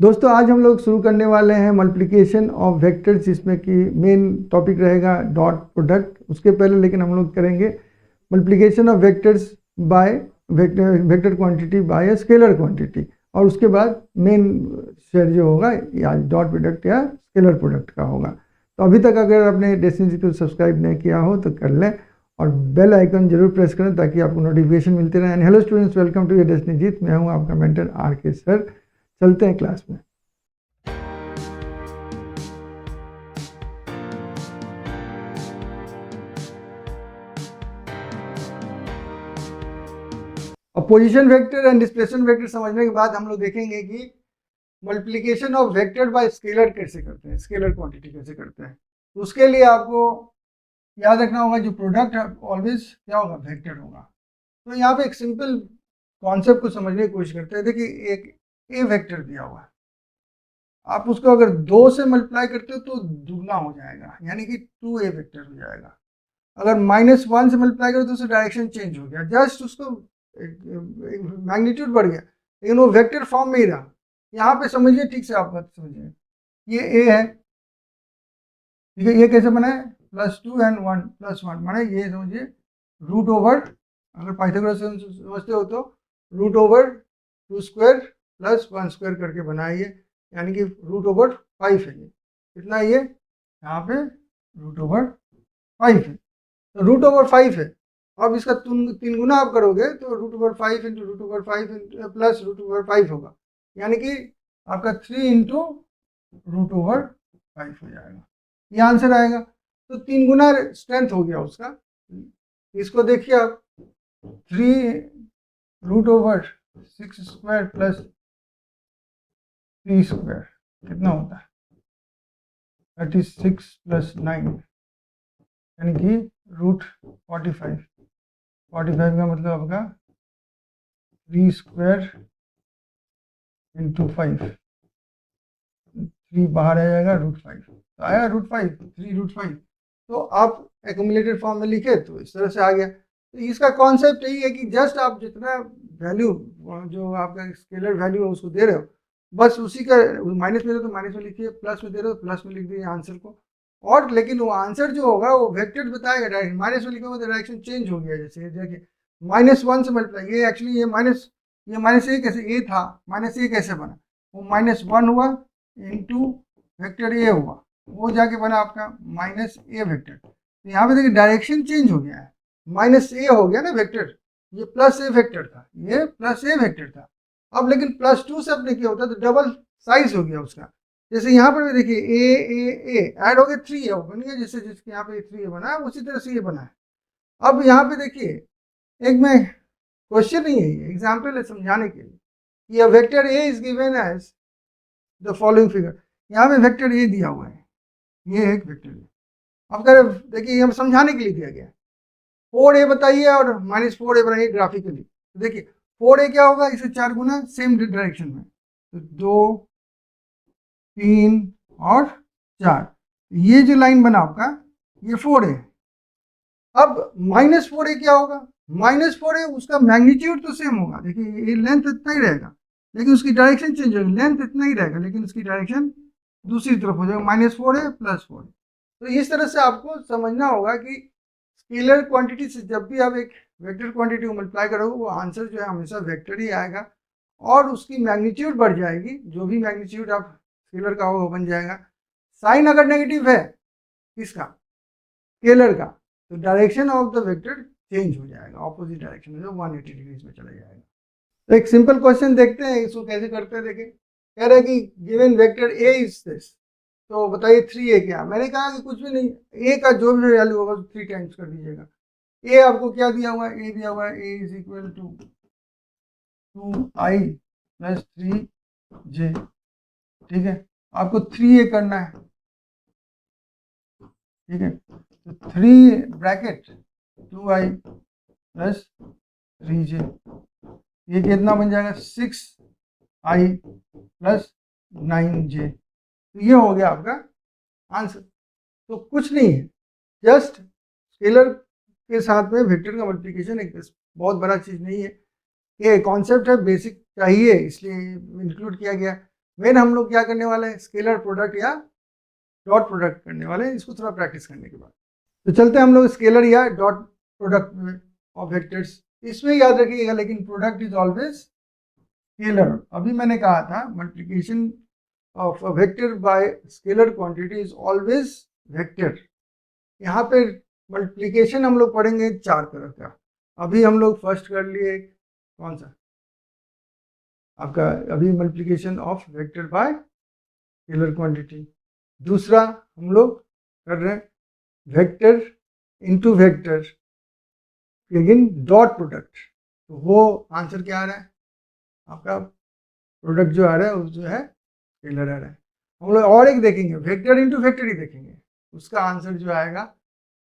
दोस्तों आज हम लोग शुरू करने वाले हैं मल्टीप्लिकेशन ऑफ वेक्टर्स, जिसमें कि मेन टॉपिक रहेगा डॉट प्रोडक्ट। उसके पहले लेकिन हम लोग करेंगे multiplication of vectors by vector quantity by a scalar quantity, और उसके बाद मेन शेयर जो होगा या डॉट प्रोडक्ट या स्केलर प्रोडक्ट का होगा। तो अभी तक अगर आपने डेस्टिनी जी को सब्सक्राइब नहीं किया हो तो कर लें और बेल आइकन जरूर प्रेस करें ताकि आपको नोटिफिकेशन मिलते रहे। And hello students, welcome to your destiny ji. मैं हूँ आपका मेंटर RK सर। चलते हैं क्लास में। अब position vector and displacement vector समझने के बाद हम लोग देखेंगे कि multiplication of vector by scalar कैसे करते हैं, स्केलर क्वांटिटी कैसे करते हैं। तो उसके लिए आपको याद रखना होगा जो प्रोडक्ट है ऑलवेज क्या होगा, वेक्टर होगा। तो यहाँ पे एक सिंपल कॉन्सेप्ट को समझने की कोशिश करते हैं। देखिए एक ए वेक्टर दिया हुआ है, आप उसको अगर 2 से मल्टीप्लाई करते हो तो दुगना हो जाएगा, यानी कि 2A वेक्टर हो जाएगा। अगर -1 से मल्टीप्लाई करो तो उसका डायरेक्शन चेंज हो गया, जस्ट उसको मैग्नीट्यूड बढ़ गया, लेकिन वो वेक्टर फॉर्म में ही रहा। यहाँ पे समझिए, ठीक से आप बात समझिए, ये ए है, ठीक है। ये कैसे बना है, +2 एंड 1 +1, माने ये समझिए रूट ओवर, अगर पाइथागोरस समझते हो तो root over 2 square plus 1 square करके बना है ये, यानी कि रूट ओवर 5 है। ये कितना है, ये यहाँ पे रूट ओवर 5 है। तो रूट ओवर 5 है। अब इसका 3 गुना आप करोगे तो root over 5 into root over 5 plus root over 5 होगा, यानी कि आपका 3 इंटू रूट ओवर 5 हो जाएगा। ये आंसर आएगा। तो 3 गुना स्ट्रेंथ हो गया उसका। इसको देखिए आप, 3 root over 6 square plus 3 square कितना होता है, 36 प्लस 9, यानी कि रूट 45। 45 का मतलब आपका 3 स्क्वायर इंटू 5, 3 बाहर आ जाएगा, रूट 5 तो आया रूट 5, 3 रूट 5। तो आप एक्यूमुलेटेड फॉर्म में लिखे तो इस तरह से आ गया। तो इसका कॉन्सेप्ट यही है कि जस्ट आप जितना वैल्यू जो आपका स्केलर वैल्यू है उसको दे रहे हो, बस उसी का माइनस में दे तो माइनस में लिखिए, प्लस में दे रहे हो प्लस में लिख दीजिए आंसर को। और लेकिन वो आंसर जो होगा वो वेक्टर बताएगा डायरेक्शन। माइनस में लिखोगे तो डायरेक्शन चेंज हो गया। जैसे देखिए -1 से मल्टीप्लाई, ये एक्चुअली ये माइनस ए कैसे, ए था माइनस ए कैसे बना, वो -1 हुआ इंटू वेक्टर ए हुआ, वो जाके बना आपका -A वेक्टर। तो यहाँ पे देखिए डायरेक्शन चेंज हो गया है, -A हो गया ना वेक्टर, ये +A वेक्टर था, ये +A वेक्टर था। अब लेकिन +2 से अपने क्या होता है तो डबल साइज हो गया उसका। जैसे यहाँ पर भी देखिए ए ऐड हो गया 3 है, बन गया जैसे जिसके यहाँ पे 3 बना है उसी तरह से ये बना है। अब यहाँ पे देखिए एक में क्वेश्चन नहीं है, ये एग्जाम्पल है समझाने के लिए कि a vector A is given as the following figure. यहाँ पे वेक्टर ए दिया हुआ है, ये एक वेक्टर है। अब अगर देखिए हम समझाने के लिए दिया गया है, 4A बताइए और -4A बनाइए ग्राफिकली। तो देखिए 4A क्या होगा, इसे 4 गुना सेम डायरेक्शन में, तो 2 3 और 4, ये जो लाइन बना आपका ये 4A। अब -4A क्या होगा, -4A उसका मैग्नीट्यूड तो सेम होगा, देखिए ये लेंथ इतना ही रहेगा लेकिन उसकी डायरेक्शन चेंज होगी। लेंथ इतना ही रहेगा लेकिन उसकी डायरेक्शन दूसरी तरफ हो जाएगा, -4A + 4A। तो इस तरह से आपको समझना होगा कि स्केलर क्वांटिटी से जब भी आप एक वेक्टर क्वांटिटी को मल्टीप्लाई करोगे वो आंसर जो है हमेशा वेक्टर ही आएगा, और उसकी मैग्नीट्यूड बढ़ जाएगी। जो भी मैग्नीट्यूड आप स्केलर का होगा बन जाएगा। साइन अगर नेगेटिव है किसका, स्केलर का, तो direction of the vector change हो जाएगा, ऑपोजिट डायरेक्शन में 180 डिग्रीज में चला जाएगा। तो एक सिंपल क्वेश्चन देखते हैं इसको कैसे करते हैं। देखिए कह रहा है कि given vector A is this, तो बताइए 3A क्या। मैंने कहा कि कुछ भी नहीं, ए का जो भी वैल्यू होगा 3 टाइम्स कर दीजिएगा। ए आपको क्या दिया हुआ है, ए दिया हुआ है ए is equal to 2i + 3j, ठीक है। आपको 3A करना है, ठीक है। तो 3 ब्रैकेट 2i + 3j, ये कितना बन जाएगा 6i + 9j। तो ये हो गया आपका आंसर। तो कुछ नहीं है, जस्ट स्केलर के साथ में वेक्टर का मल्टीप्लिकेशन एक बहुत बड़ा चीज़ नहीं है। ये कॉन्सेप्ट है, बेसिक चाहिए इसलिए इंक्लूड किया गया। मेन हम लोग क्या करने वाले हैं, स्केलर प्रोडक्ट या डॉट प्रोडक्ट करने वाले हैं, इसको थोड़ा प्रैक्टिस करने के बाद। तो चलते हैं हम लोग स्केलर या डॉट प्रोडक्ट में ऑफ वेक्टर्स। इसमें याद रखिएगा लेकिन प्रोडक्ट इज ऑलवेज स्केलर। अभी मैंने कहा था multiplication of a vector by scalar quantity is always vector. यहाँ पे मल्टीप्लिकेशन हम लोग पढ़ेंगे 4 तरह का। अभी हम लोग फर्स्ट कर लिए कौन सा आपका, अभी multiplication of vector by scalar quantity. दूसरा हम लोग कर रहे हैं वेक्टर इनटू वेक्टर, लेकिन डॉट प्रोडक्ट। तो वो आंसर क्या आ रहा है आपका, प्रोडक्ट जो आ रहा है वो जो है स्केलर आ रहा है। हम लोग और एक देखेंगे वेक्टर इनटू वेक्टर ही देखेंगे, उसका आंसर जो आएगा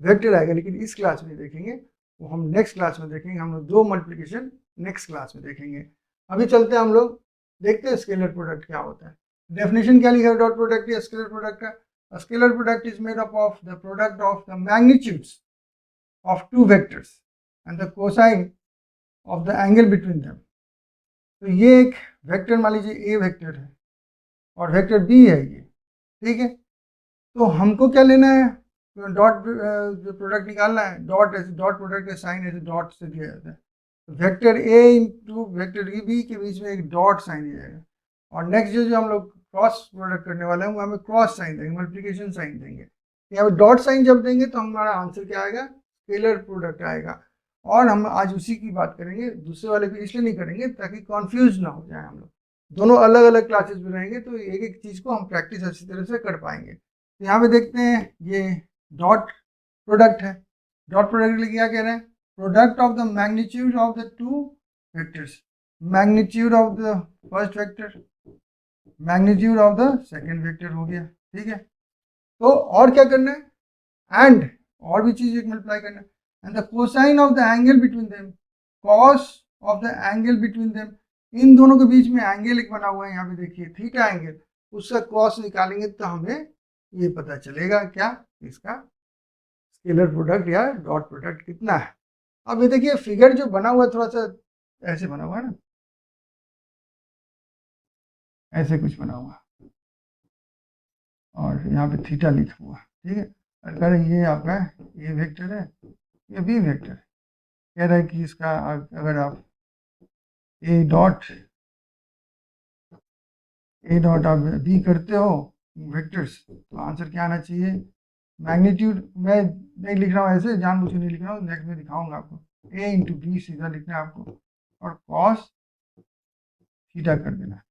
वेक्टर आएगा, लेकिन इस क्लास में देखेंगे, वो हम नेक्स्ट क्लास में देखेंगे। हम लोग 2 मल्टीप्लिकेशन नेक्स्ट क्लास में देखेंगे। अभी चलते हैं हम लोग देखते हैं स्केलर प्रोडक्ट क्या होता है। डेफिनेशन क्या लिखा है डॉट प्रोडक्ट या स्केलर प्रोडक्ट का, a scalar product is made up of the product of the magnitudes of 2 vectors and the cosine of the angle between them। तो ये एक वेक्टर मान लीजिए a वेक्टर है और वेक्टर b है ये, ठीक है। तो हमको क्या लेना है, डॉट जो प्रोडक्ट निकालना है, डॉट ऐसे डॉट प्रोडक्ट का साइन ऐसे डॉट से दिया जाता है। तो vector a into vector b के बीच में एक डॉट साइन दिया जाएगा, और नेक्स्ट जो हम लोग क्रॉस प्रोडक्ट करने वाले हैं वो हमें क्रॉस साइन देंगे, मल्टीप्लिकेशन साइन देंगे। यहाँ पे डॉट साइन जब देंगे तो हमारा आंसर क्या आएगा, स्केलर प्रोडक्ट आएगा। और हम आज उसी की बात करेंगे, दूसरे वाले पे इसलिए नहीं करेंगे ताकि कंफ्यूज ना हो जाए। हम लोग दोनों अलग अलग क्लासेस में रहेंगे तो एक एक चीज़ को हम प्रैक्टिस अच्छी तरह से कर पाएंगे। तो यहाँ पे देखते हैं ये डॉट प्रोडक्ट है। डॉट प्रोडक्ट के लिए क्या कह रहे हैं, product of the magnitude of the 2 vectors, magnitude of the first vector, magnitude of the second vector हो गया, ठीक है। तो और क्या करना है, एंड और भी चीज एक मल्टीप्लाई करना है, and the cosine of the angle between them, cos of the angle between them. इन दोनों के बीच में एंगल एक बना हुआ है, यहाँ पे देखिए थीटा एंगल, उसका कॉस निकालेंगे तो हमें ये पता चलेगा क्या, इसका स्केलर प्रोडक्ट या डॉट प्रोडक्ट कितना है। अब ये देखिए फिगर जो बना हुआ है थोड़ा सा ऐसे बना हुआ है ना, ऐसे कुछ बना हुआ और यहाँ पे थीटा लिखा हुआ, ठीक है। अगर ये आपका ए वेक्टर है, ये बी वेक्टर है, कह रहा है कि इसका अगर आप ए डॉट आप बी करते हो वेक्टर्स, तो आंसर क्या आना चाहिए, मैग्नीट्यूड। मैं नहीं लिख रहा हूँ ऐसे, जानबूझ के नहीं लिख रहा हूँ, नेक्स्ट में दिखाऊंगा आपको। ए इंटू बी सीधा लिखना है आपको और कॉस थीटा कर देना।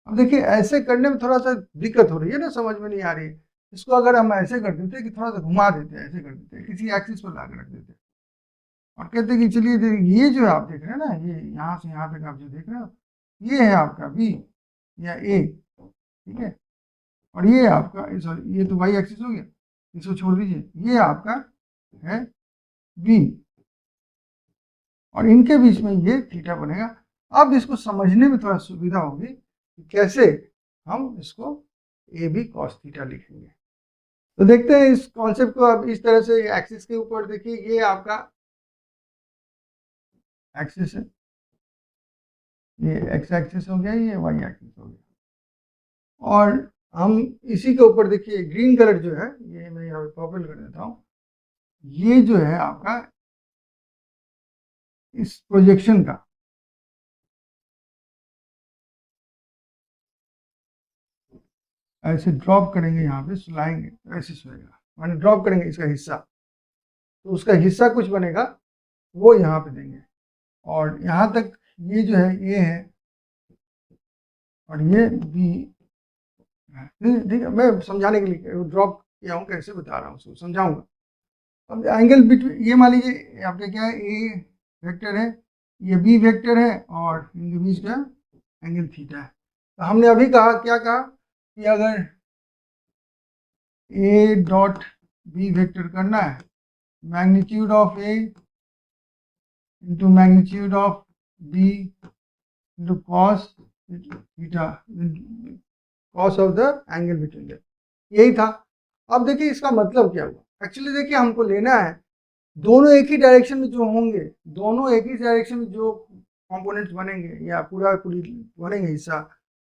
अब देखिए ऐसे करने में थोड़ा सा दिक्कत हो रही है ना, समझ में नहीं आ रही है। इसको अगर हम ऐसे कर देते कि थोड़ा सा घुमा देते, ऐसे कर देते, किसी एक्सिस पर ला कर रख देते और कहते कि चलिए ये जो आप देख रहे हैं ना, ये यहाँ से यहाँ तक आप जो देख रहे हो, ये है आपका बी या ए, ठीक है। और ये आपका सॉरी, ये तो वाई एक्सिस हो गया, इसको छोड़ दीजिए, ये आपका है बी और इनके बीच में ये थीटा बनेगा। अब इसको समझने में थोड़ा सुविधा होगी कि कैसे हम इसको ए बी कॉस थीटा लिखेंगे। तो देखते हैं इस कॉन्सेप्ट को। अब इस तरह से एक्सिस के ऊपर देखिए, ये आपका एक्सिस है, ये एक्स एक्सिस हो गया, ये वाई एक्सिस हो गया। और हम इसी के ऊपर देखिए ग्रीन कलर जो है, ये मैं यहाँ पे पर्पल कर देता हूँ, ये जो है आपका इस प्रोजेक्शन का ऐसे ड्रॉप करेंगे, यहाँ पे सुलाएंगे तो ऐसे सोएगा, माने ड्रॉप करेंगे इसका हिस्सा, तो उसका हिस्सा कुछ बनेगा वो यहाँ पे देंगे। और यहाँ तक ये जो है ए है और ये बी है, ठीक है। मैं समझाने के लिए ड्रॉप किया हूँ, कैसे बता रहा हूँ उसको समझाऊंगा। अब एंगल बिटवीन, ये मान लीजिए आपका क्या है, ए वेक्टर है, ये बी वेक्टर है और इनके बीच का एंगल थीटा है। तो हमने अभी कहा, क्या कहा कि अगर ए डॉट बी वेक्टर करना है, magnitude of A into magnitude of B into cos theta, cos of the angle between them, यही था। अब देखिए इसका मतलब क्या हुआ, एक्चुअली देखिए हमको लेना है दोनों एक ही डायरेक्शन में जो होंगे, दोनों एक ही डायरेक्शन में जो कंपोनेंट्स बनेंगे या पूरी बनेंगे हिस्सा,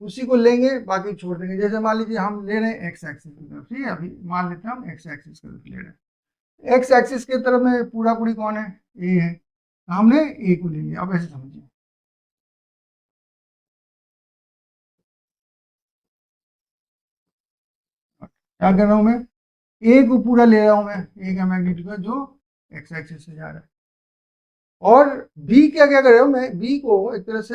उसी को लेंगे, बाकी छोड़ देंगे। जैसे मान लीजिए हम ले रहे हैं एक्स एक्सिस की तरफ, ठीक है, अभी मान लेते हैं हम एक्स एक्सिस की तरफ ले रहे हैं। एक्स एक्सिस की तरफ में पूरा पूरी कौन है, ए है, हमने ए को ले लिया। अब ऐसे समझिए, क्या कर रहा हूं मैं, ए को पूरा ले रहा हूं मैं, ए का मैग्नीट्यूड का जो एक्स एक्सिस से जा रहा है, और बी क्या क्या कर रहा हूं मैं, बी को एक तरह से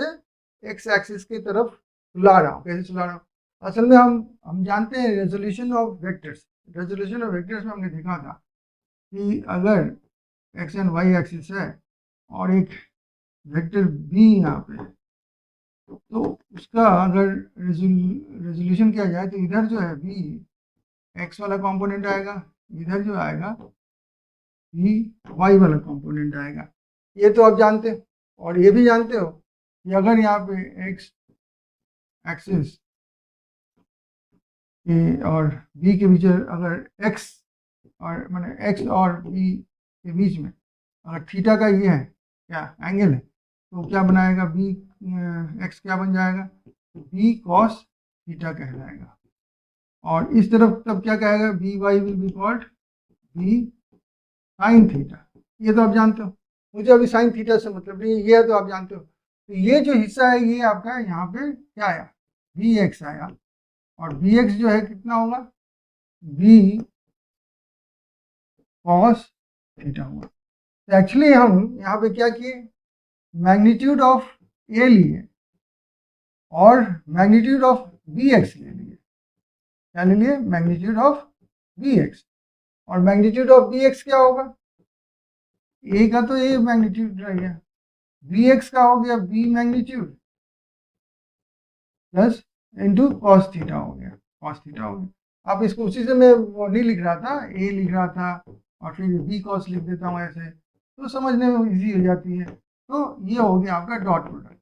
एक्स एक्सिस की तरफ सुला रहा हूँ। कैसे सुला रहा हूँ, असल में हम जानते हैं resolution of vectors, resolution of vectors में हमने देखा था कि अगर एक्स एंड वाई एक्सिस है और एक वेक्टर बी यहाँ पे, तो उसका अगर रेजोल्यूशन किया जाए तो इधर जो है बी एक्स वाला कंपोनेंट आएगा, इधर जो आएगा बी वाई वाला कंपोनेंट आएगा। ये तो आप जानते हो, और ये भी जानते हो कि अगर यहाँ पे एक्स एक्सिस के और बी के बीच अगर एक्स और माने एक्स और बी के बीच में अगर थीटा का ये है क्या एंगल है, तो क्या बनाएगा, बी एक्स क्या बन जाएगा, बी कॉस थीटा कहलाएगा। और इस तरफ तब क्या कहेगा, B Y will be called B sine theta. ये तो आप जानते हो, मुझे अभी साइन थीटा से मतलब नहीं, ये तो आप जानते हो। तो ये जो हिस्सा है ये आपका यहाँ पे क्या आया, बी एक्स आया, और बी एक्स जो है कितना होगा, बी कॉस थीटा हुआ। तो एक्चुअली हम यहाँ पे क्या किए, मैग्नीट्यूड ऑफ ए लिए और मैग्नीट्यूड ऑफ बी एक्स ले लिए। क्या ले लिए, मैग्नीट्यूड ऑफ बी एक्स, और मैग्नीट्यूड ऑफ बी एक्स क्या होगा, ए का तो ए मैग्नीट्यूड रह गया, बी एक्स का हो गया B magnitude plus into cos theta हो गया, कॉस थीटा हो गया। आप इसको उसी से मैं वो नहीं लिख रहा था, ए लिख रहा था और फिर बी कॉस लिख देता हूँ ऐसे, तो समझने में इजी हो जाती है। तो ये हो गया आपका डॉट प्रोडक्ट।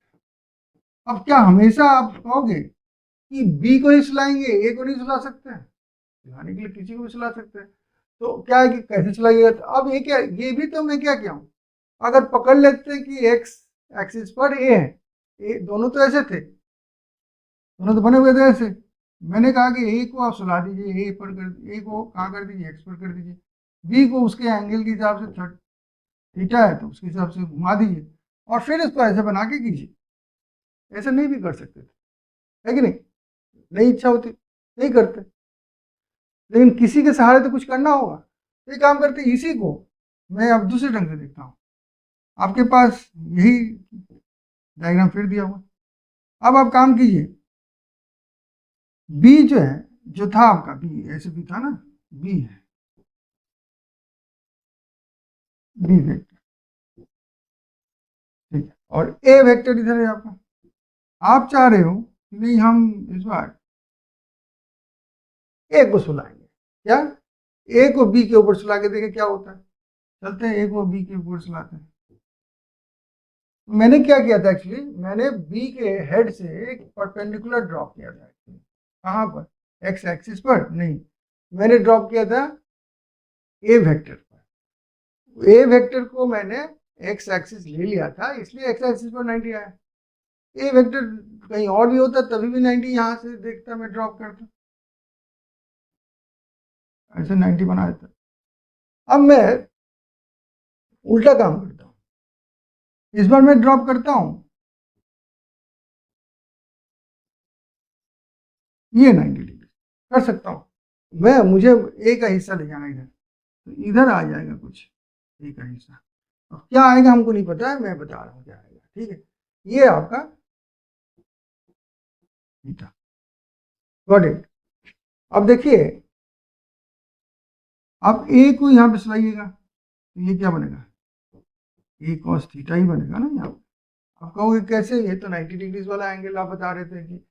अब क्या हमेशा आप कहोगे कि बी को ही सुलाएंगे, ए को नहीं सुला सकते, सुलाने के लिए किसी को भी सुला सकते हैं। तो क्या है कि कैसे सुलाइएगा, तो अब ये क्या, ये भी तो मैं क्या किया हूँ, अगर पकड़ लेते हैं कि एक्स एक्सिस पर ए है, ए दोनों तो ऐसे थे, दोनों तो बने हुए थे ऐसे, मैंने कहा कि ए को आप सुला दीजिए, ए पर कर, ए को कहाँ कर दीजिए, एक्स पर कर दीजिए, बी को उसके एंगल के हिसाब से थीटा है तो उसके हिसाब से घुमा दीजिए, और फिर इसको ऐसे बना के कीजिए। ऐसा नहीं भी कर सकते थे, है कि नहीं, नहीं इच्छा होती नहीं करते, लेकिन किसी के सहारे तो कुछ करना होगा। तो ये काम करते, इसी को मैं अब दूसरे ढंग से देखता हूँ। आपके पास यही डायग्राम फिर दिया हुआ, अब आप काम कीजिए, बी जो है, जो था आपका बी ऐसे भी था ना, बी है, बी वेक्टर, ठीक है, और ए वेक्टर इधर है आपका। आप चाह रहे हो कि नहीं हम इस बार ए को सुलाएंगे, क्या ए को बी के ऊपर सुला के देखें क्या होता है, चलते हैं ए को बी के ऊपर सुलाते हैं। मैंने क्या किया था एक्चुअली, मैंने बी के हेड से एक परपेंडिकुलर ड्रॉ किया था, कहाँ पर, एक्स एक्सिस पर नहीं, मैंने ड्रॉप किया था ए वेक्टर पर। ए वेक्टर को मैंने एक्स एक्सिस ले लिया था, इसलिए एक्स एक्सिस पर 90 आया। ए वेक्टर कहीं और भी होता तभी भी 90 यहाँ से देखता, मैं ड्रॉप करता, ऐसे 90 बना देता। अब मैं उल्टा काम करता हूँ, इस बार मैं ड्रॉप करता हूँ ये 90 डिग्री कर सकता हूँ मैं, मुझे ए का हिस्सा ले जाना इधर, तो इधर आ जाएगा कुछ ए का हिस्सा। अब क्या आएगा हमको नहीं पता है, मैं बता रहा हूँ क्या आएगा, ठीक है, ये आपका थीटा, गॉट इट। अब देखिए, आप ए को यहाँ पे सुलाइएगा तो ये क्या बनेगा, ए कॉस थीटा ही बनेगा ना यहाँ पे। आप कहोगे कैसे, ये तो 90 डिग्रीज वाला एंगल आप बता रहे थे कि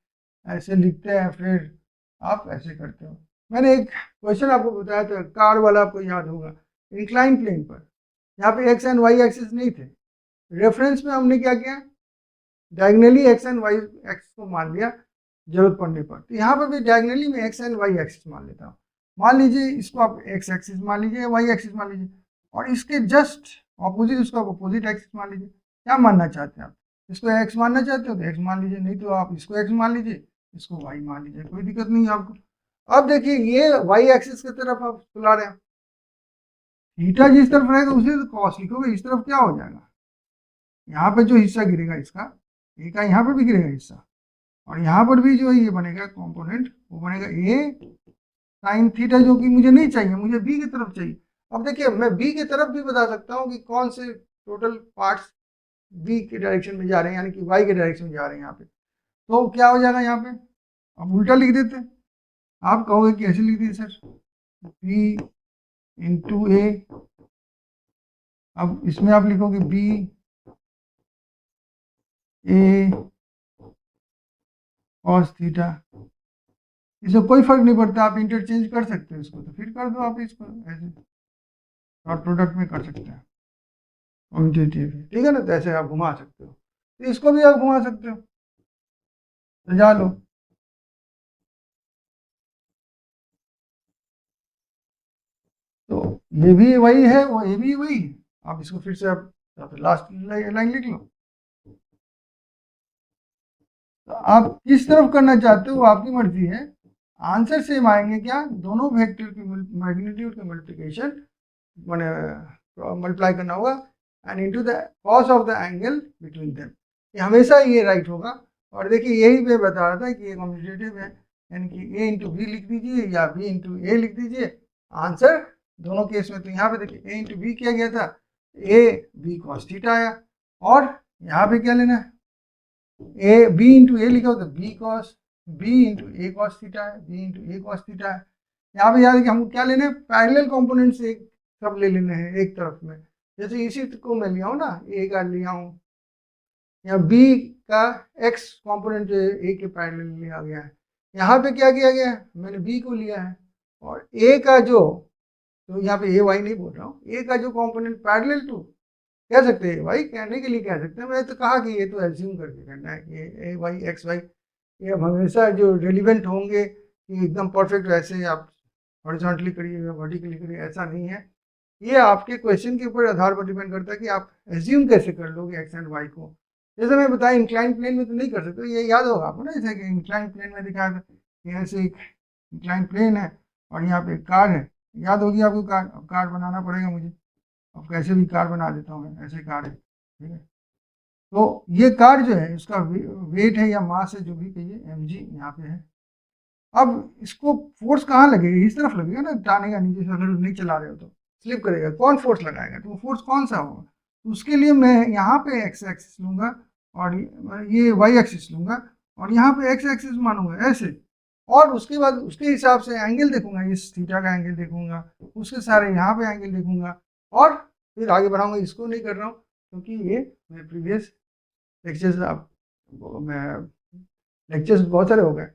ऐसे लिखते हैं फिर आप ऐसे करते हो। मैंने एक क्वेश्चन आपको बताया था कार वाला, आपको याद होगा, इंक्लाइन प्लेन पर यहाँ पे एक्स एंड वाई एक्सिस नहीं थे, रेफरेंस में हमने क्या किया, diagonally X and Y axis को मान लिया जरूरत पड़ने पर। तो यहाँ पर भी डायगनली में एक्स एंड वाई एक्सिस मान लेता हूँ। मान लीजिए इसको आप एक्स एक्सिस मान लीजिए, वाई एक्सिस मान लीजिए, और इसके जस्ट ऑपोजिट इसको आप अपोजिट एक्सिस मान लीजिए। क्या मानना चाहते हैं आप, इसको एक्स मानना चाहते हो तो एक्स मान लीजिए, नहीं तो आप इसको एक्स मान लीजिए, इसको y मान लीजिए, कोई दिक्कत नहीं है आपको। अब देखिए ये y एक्सिस की तरफ आप बुला रहे हैं, थीटा जिस तरफ रहेगा उसे तो कॉस लिखोगे, इस तरफ क्या हो जाएगा, यहाँ पे जो हिस्सा गिरेगा इसका, ए का यहाँ पे भी गिरेगा हिस्सा, और यहाँ पर भी जो ये बनेगा कंपोनेंट वो बनेगा ए साइन थीटा, जो कि मुझे नहीं चाहिए, मुझे बी की तरफ चाहिए। अब देखिए मैं बी की तरफ भी बता सकता हूँ कि कौन से टोटल पार्ट्स बी के डायरेक्शन में जा रहे हैं, यानी कि वाई के डायरेक्शन में जा रहे हैं यहाँ पे। तो क्या हो जाएगा यहाँ पे, अब उल्टा लिख देते हैं। आप कहोगे कि ऐसे लिख दिए सर, बी इंटू ए, अब इसमें आप लिखोगे बी ए कॉस थीटा, इससे कोई फर्क नहीं पड़ता, आप इंटरचेंज कर सकते हो इसको, तो फिर कर दो आप इसको ऐसे, और प्रोडक्ट में कर सकते हैं कॉम्पिटेटिव, ठीक है ना, तो ऐसे आप घुमा सकते हो, तो इसको भी आप घुमा सकते हो, सजा लो। तो ये भी वही है, वो ये भी वही, आप इसको फिर से आप लास्ट लाइन लिख लो। तो आप किस तरफ करना चाहते हो वो आपकी मर्जी है, आंसर सेम आएंगे क्या, दोनों वेक्टर की मैग्नीट्यूड का मल्टीप्लिकेशन मैंने मल्टीप्लाई करना होगा and into the cos of the angle between them, ये हमेशा ये राइट होगा। और देखिए यही मैं बता रहा था कि ये कॉम्पिटेटिव है, यानी कि ए इंटू बी लिख दीजिए या बी इंटू ए लिख दीजिए, आंसर दोनों केस में। तो यहाँ पे देखिए ए इंटू बी किया गया था, ए बी कॉस थीटा आया, और यहाँ पे क्या लेना है, ए बी इंटू ए लिखा हो तो बी कॉस बी इंटू ए कॉस थीटा है, बी इंटू ए कॉस थीटा है। यहाँ पे याद है कि हमको क्या लेना है, पैरेलल कंपोनेंट से सब ले लेने हैं एक तरफ में, जैसे इसी को मैं लिया हूँ ना, ए का लिया हूँ, या बी का एक्स कंपोनेंट जो ए के पैरेलल लिया गया है, यहाँ पे क्या किया गया है, मैंने बी को लिया है, और ए का जो, तो यहाँ पे ए वाई नहीं बोल रहा हूँ, ए का जो कंपोनेंट पैरेलल टू, कह सकते हैं वाई, कहने के लिए कह सकते हैं, मैंने तो कहा कि ये तो एज्यूम करके करना है कि ए वाई एक्स वाई ये हमेशा जो रेलिवेंट होंगे कि एकदम परफेक्ट वैसे आप हॉरिजॉन्टली करिए या वर्टिकली करिए, ऐसा नहीं है। ये आपके क्वेश्चन के ऊपर आधार पर डिपेंड करता है कि आप एज्यूम कैसे कर लोगे एक्स एंड वाई को। जैसे मैं बताया इंक्लाइन प्लेन में तो नहीं कर सकते, ये याद होगा आपको ना, जैसे कि इंक्लाइन प्लेन में दिखाया था, यहाँ से एक इंक्लाइन प्लेन है और यहाँ पे एक कार है, याद होगी आपको कार, अब कार बनाना पड़ेगा मुझे, अब कैसे भी कार बना देता हूँ मैं, ऐसे कार है, ठीक है। तो ये कार जो है इसका वेट है या मास है जो भी कहिए, mg यहाँ पे है। अब इसको फोर्स कहाँ लगेगा, इस तरफ लगेगा ना, टाने का नीचे से, अगर नहीं चला रहे हो तो स्लिप करेगा, कौन फोर्स लगाएगा, तो वो फोर्स कौन सा होगा, तो उसके लिए मैं यहाँ पे एक्स एक्सिस लूंगा और ये वाई एक्सिस लूंगा, और यहाँ पे एक्स एक्सिस मानूंगा ऐसे, और उसके बाद उसके हिसाब से एंगल देखूंगा, इस थीटा का एंगल देखूंगा, उसके सारे यहाँ पे एंगल देखूंगा, और फिर आगे बढ़ाऊंगा। इसको नहीं कर रहा हूँ क्योंकि ये मैं प्रीवियस लेक्चर्स, आप मैं लेक्चर्स बहुत सारे हो गए,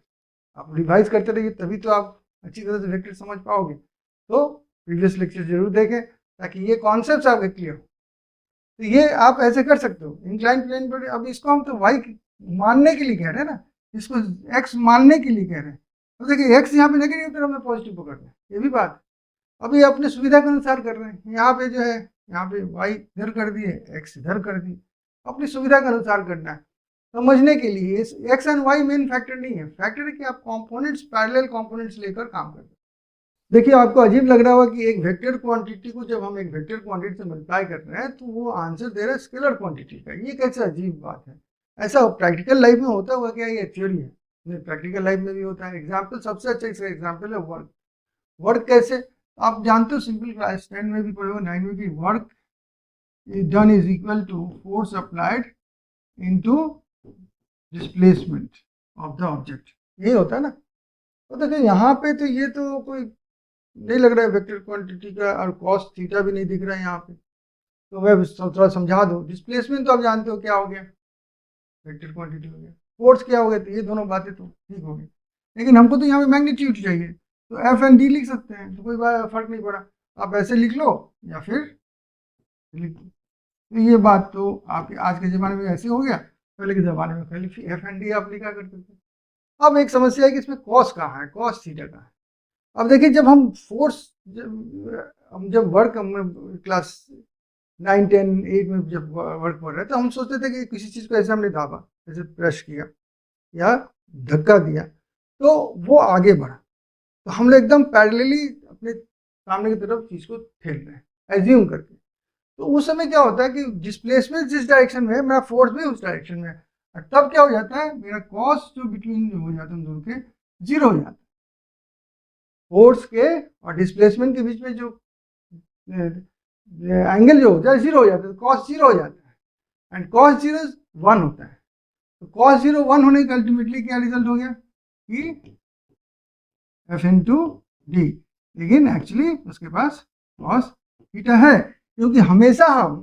आप रिवाइज करते रहिए तभी तो आप अच्छी तरह से वेक्टर समझ पाओगे। तो प्रीवियस लेक्चर जरूर देखें ताकि ये कॉन्सेप्ट आपके क्लियर हो। तो ये आप ऐसे कर सकते हो इंक्लाइन प्लेन पर। अब इसको हम तो वाई मानने के लिए कह रहे हैं ना, इसको एक्स मानने के लिए कह रहे हैं। तो देखिए एक्स यहाँ पे नेगेटिव तरफ में पॉजिटिव पकड़ रहे हैं, ये भी बात अभी अपने सुविधा के अनुसार कर रहे हैं। यहाँ पे जो है, यहाँ पे वाई इधर कर दिए, एक्स इधर कर दी, अपनी सुविधा के अनुसार करना है। समझने के लिए X and Y main factor नहीं है, फैक्टर है कि आप कंपोनेंट्स, पैरेलल कंपोनेंट्स लेकर काम करते हैं। देखिए आपको अजीब लग रहा होगा कि एक वेक्टर क्वांटिटी को जब हम एक वेक्टर क्वांटिटी से मल्टीप्लाई कर रहे हैं तो वो आंसर दे रहा है स्केलर क्वांटिटी का, ये कैसे अजीब बात है। ऐसा प्रैक्टिकल लाइफ में होता हुआ क्या, ये थ्योरी है, प्रैक्टिकल लाइफ में भी होता है। एग्जाम्पल सबसे अच्छा इसका एग्जाम्पल है वर्क। वर्क कैसे आप जानते हो, सिंपल क्लास 10 में भी पढ़े हो, 9 में भी, work done is equal to force applied into displacement of the object, ये होता है ना। तो देखिए यहाँ पे तो ये तो कोई नहीं लग रहा है वेक्टर क्वांटिटी का, और कॉस थीटा भी नहीं दिख रहा है यहाँ पे, तो मैं थोड़ा समझा दूँ। डिस्प्लेसमेंट तो आप जानते हो क्या हो गया, वेक्टर क्वांटिटी हो गया, फोर्स क्या हो गया, तो ये दोनों बातें तो ठीक हो गई, लेकिन हमको तो यहाँ पे मैग्नीट्यूड चाहिए, तो एफ एंड डी लिख सकते हैं, तो कोई फर्क नहीं पड़ा, आप ऐसे लिख लो या फिर लिख लो। तो ये बात तो आपके आज के ज़माने में ऐसे हो गया, पहले के ज़माने में खाली एफ एंड डी आप लिखा करते थे। अब एक समस्या है कि इसमें कॉस कहाँ है, कॉस थीटा कहाँ है। अब देखिए जब हम फोर्स, जब वर्क हम क्लास 9, 10, 8 में जब वर्क पढ़ रहे थे, हम सोचते थे कि किसी चीज़ को ऐसे हमने दाबा, जैसे प्रेस किया या धक्का दिया तो वो आगे बढ़ा, तो हम लोग एकदम पैरेलली अपने सामने की तरफ चीज को ठेल रहे हैं एज्यूम करके। तो उस समय क्या होता है कि डिस्प्लेसमेंट जिस डायरेक्शन में है, मेरा फोर्स भी उस डायरेक्शन में है, और तब क्या हो जाता है, मेरा कॉस जो बिटवीन हो जाता है दोनों के जीरो हो जाता है। फोर्स के और डिस्प्लेसमेंट के बीच में जो एंगल जो होता है जीरो हो जाता है, कॉस जीरो हो जाता है, एंड कॉस जीरो 1 होता है। तो कॉस जीरो 1 होने का अल्टीमेटली क्या रिजल्ट हो गया कि एफ इंटू डी, लेकिन एक्चुअली उसके पास कॉस थीटा है, क्योंकि हमेशा हम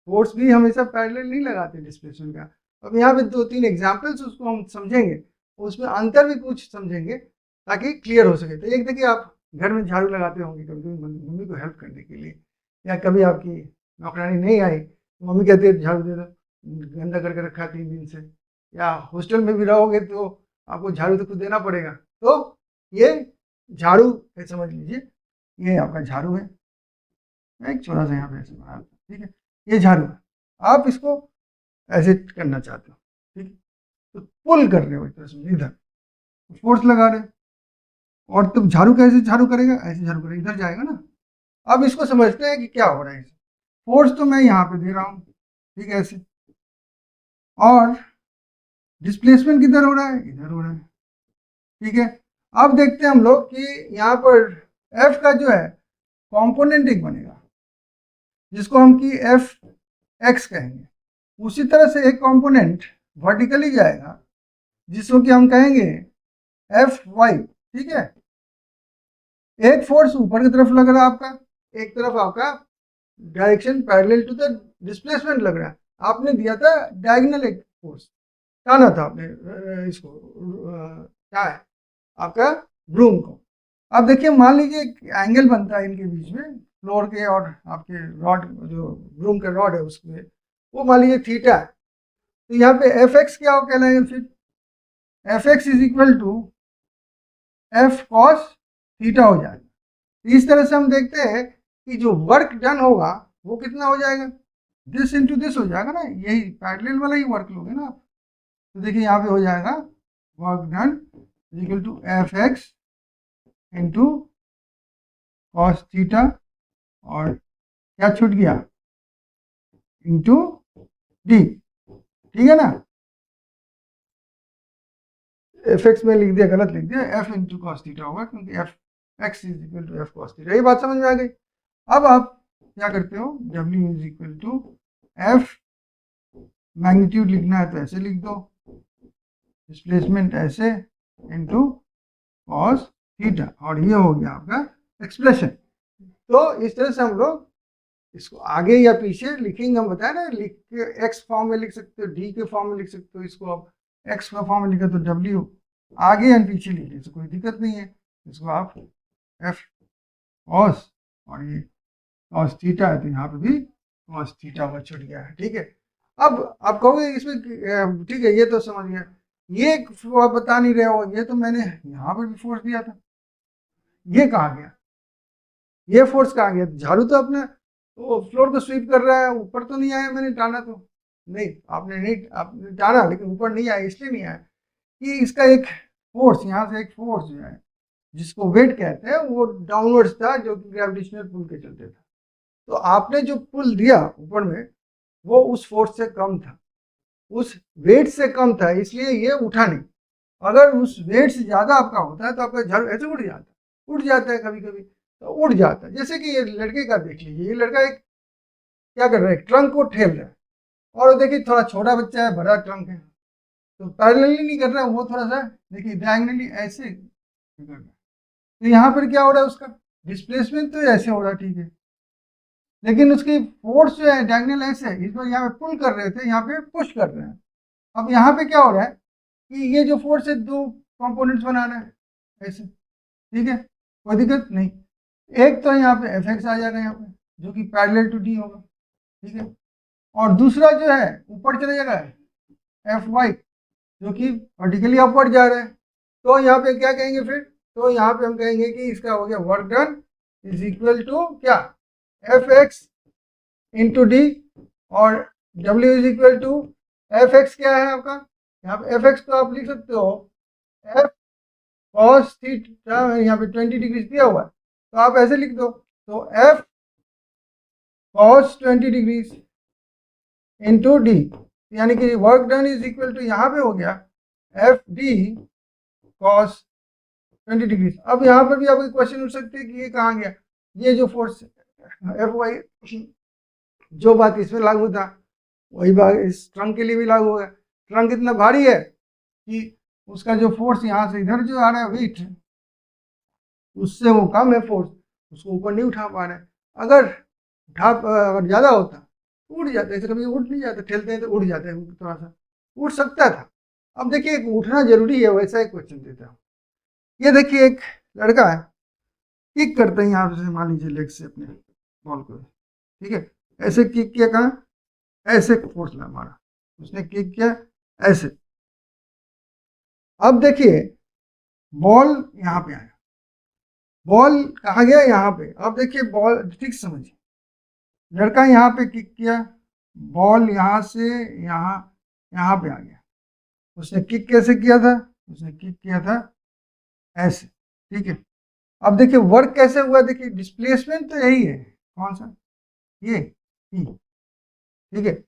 फोर्स भी हमेशा पैरेलल नहीं लगाते डिस्प्लेसमेंट का। अब यहाँ पे 2-3 एग्जांपल्स उसको हम समझेंगे, उसमें अंतर भी कुछ समझेंगे ताकि क्लियर हो सके। तो एक देखिए, आप घर में झाड़ू लगाते होंगे कभी कभी मम्मी को हेल्प करने के लिए, या कभी आपकी नौकरानी नहीं आई, मम्मी कहती है झाड़ू दे दो, गंदा करके रखा 3 दिन से, या हॉस्टल में भी रहोगे तो आपको झाड़ू तो खुद देना पड़ेगा। तो ये झाड़ू है, समझ लीजिए ये आपका झाड़ू है, एक छोटा सा यहाँ पे ऐसे बना, ठीक है, ये झाड़ू है, आप इसको ऐसे करना चाहते हो, ठीक है, तो पुल कर रहे हो एक तरह से इधर, फोर्स लगा रहे, और तुम झाड़ू कैसे झाड़ू करेगा, ऐसे झाड़ू करेगा, इधर जाएगा ना। अब इसको समझते हैं कि क्या हो रहा है, फोर्स तो मैं यहाँ पे दे रहा हूँ, ठीक है, ऐसे, और डिस्प्लेसमेंट किधर हो रहा है, इधर हो रहा है, ठीक है। अब देखते हैं हम लोग कि यहाँ पर एफ का जो है कॉम्पोनेंट एक बनेगा जिसको हम कि एफ एक्स कहेंगे, उसी तरह से एक कंपोनेंट वर्टिकली जाएगा जिसको कि हम कहेंगे एफ वाई, ठीक है। एक फोर्स ऊपर की तरफ लग रहा है आपका, एक तरफ आपका direction parallel to the displacement लग रहा है। आपने दिया था डायगोनल एक फोर्स, टाना था आपने इसको, क्या है आपका ब्रूम को। अब देखिए, मान लीजिए एंगल बनता है इनके बीच में, फ्लोर के और आपके रॉड, जो ब्रूम का रॉड है उसमें, वो मान लीजिए थीटा है, तो यहाँ पे एफ एक्स क्या हो कहलाएगा, फिर F X is equal to F cos theta हो जाएगा। इस तरह से हम देखते हैं कि जो वर्क डन होगा वो कितना हो जाएगा, दिस इंटू दिस हो जाएगा ना, यही पैरेलल वाला ही वर्क लोगे ना आप। तो देखिए यहाँ पे हो जाएगा work done is equal to F X into cos theta, और क्या छूट गया, इंटू डी, ठीक है ना। एफ एक्स में लिख दिया, गलत लिख दिया, एफ इंटू कॉस थीटा होगा, क्योंकि F X is equal to F cos theta. ये बात समझ में आ गई। अब आप क्या करते हो, W is equal to F, magnitude लिखना है तो ऐसे लिख दो, डिस्प्लेसमेंट ऐसे, इंटू कॉस थीटा, और ये हो गया आपका एक्सप्रेशन। तो इस तरह से हम लोग इसको आगे या पीछे लिखेंगे, हम बताए ना, लिख के एक्स फॉर्म में लिख सकते हो, डी के फॉर्म में लिख सकते हो, इसको आप एक्स का फॉर्म में लिखा तो W आगे या पीछे लिखे तो कोई दिक्कत नहीं है। इसको आप एफ कॉस, और ये कॉस थीटा है तो यहाँ पे भी कॉस थीटा हुआ छूट गया है, ठीक है। अब आप कहोगे इसमें ठीक है, ये तो समझ गया, ये आप बता नहीं रहे हो, ये तो मैंने यहाँ पर भी फोर्स दिया था, ये कहाँ गया, ये फोर्स कहाँ गया, झाड़ू तो अपने तो फ्लोर को स्वीप कर रहा है, ऊपर तो नहीं आया, मैंने टाना तो नहीं, आपने टाना लेकिन ऊपर नहीं आया, इसलिए नहीं आया कि इसका एक फोर्स, यहाँ से एक फोर्स जो है जिसको वेट कहते हैं, वो डाउनवर्ड्स था, जो कि ग्रेविटेशनल पुल के चलते था। तो आपने जो पुल दिया ऊपर में, वो उस फोर्स से कम था, उस वेट से कम था, इसलिए ये उठा नहीं। अगर उस वेट से ज़्यादा आपका होता है तो आपका झाड़ू ऐसे उठ जाता है, कभी कभी तो उड़ जाता है। जैसे कि ये लड़के का देख लीजिए, ये लड़का एक क्या कर रहा है, ट्रंक को ठेल रहा है, और देखिए थोड़ा छोटा बच्चा है, बड़ा ट्रंक है, तो पैरेलली नहीं कर रहा है, वो थोड़ा सा देखिए डायगोनली ऐसे कर रहा है। तो यहाँ पर क्या हो रहा है, उसका डिस्प्लेसमेंट तो ऐसे हो रहा है, ठीक है, लेकिन उसकी फोर्स जो है डायगोनल ऐसे है, इसको यहाँ पे पुल कर रहे थे, यहाँ पे पुश कर रहे हैं। अब यहाँ पे क्या हो रहा है कि ये जो फोर्स है, 2 कंपोनेंट्स बना रहा है ऐसे, ठीक है, कोई दिक्कत नहीं। एक तो यहाँ पे एफ एक्स आ जाएगा यहाँ पे, जो कि पैरेलल टू डी होगा, ठीक है, और दूसरा जो है ऊपर चले जाएगा एफ वाई, जो कि वर्टिकली अपवर्ड जा रहा है। तो यहाँ पे क्या कहेंगे फिर, तो यहाँ पे हम कहेंगे कि इसका हो गया work done is equal to क्या, एफ एक्स इंटू डी, और W is equal to F X क्या है आपका, यहाँ पे एफ एक्स को आप लिख सकते हो एफ कॉस थीटा, यहाँ पे 20 डिग्री दिया हुआ है तो आप ऐसे लिख दो, तो F cos 20 degree into D, यानी कि work done is equal to यहाँ पे हो गया एफ डी कॉस 20 डिग्री। अब यहाँ पर भी आपको क्वेश्चन उठ सकते हैं कि ये कहाँ गया, ये जो फोर्स एफ वाई, जो बात इसमें लागू था वही बात इस ट्रंक के लिए भी लागू होगा। ट्रंक इतना भारी है कि उसका जो फोर्स यहाँ से इधर जो आ रहा है वेट, उससे वो कम है फोर्स, उसको ऊपर नहीं उठा पा रहे। अगर अगर ज़्यादा होता उड़ जाते, ऐसे कभी उठ नहीं जाते, ठेलते हैं तो उड़ जाते हैं, थोड़ा सा उठ सकता था। अब देखिए उठना जरूरी है, वैसा एक क्वेश्चन देता हूँ। ये देखिए एक लड़का है, किक करते हैं यहाँ से, मान लीजिए लेग से अपने बॉल को, ठीक है, ऐसे किक किया, कहाँ ऐसे फोर्स लगा मारा, उसने किक किया ऐसे। अब देखिए बॉल यहाँ पे आया, बॉल कहाँ गया, यहाँ पे। अब देखिए बॉल ठीक समझिए, लड़का यहाँ पे किक किया, बॉल यहाँ से यहाँ पे आ गया। उसने किक कैसे किया था, उसने किक किया था ऐसे, ठीक है। अब देखिए वर्क कैसे हुआ, देखिए डिस्प्लेसमेंट तो यही है, कौन सा, ये ठीक है।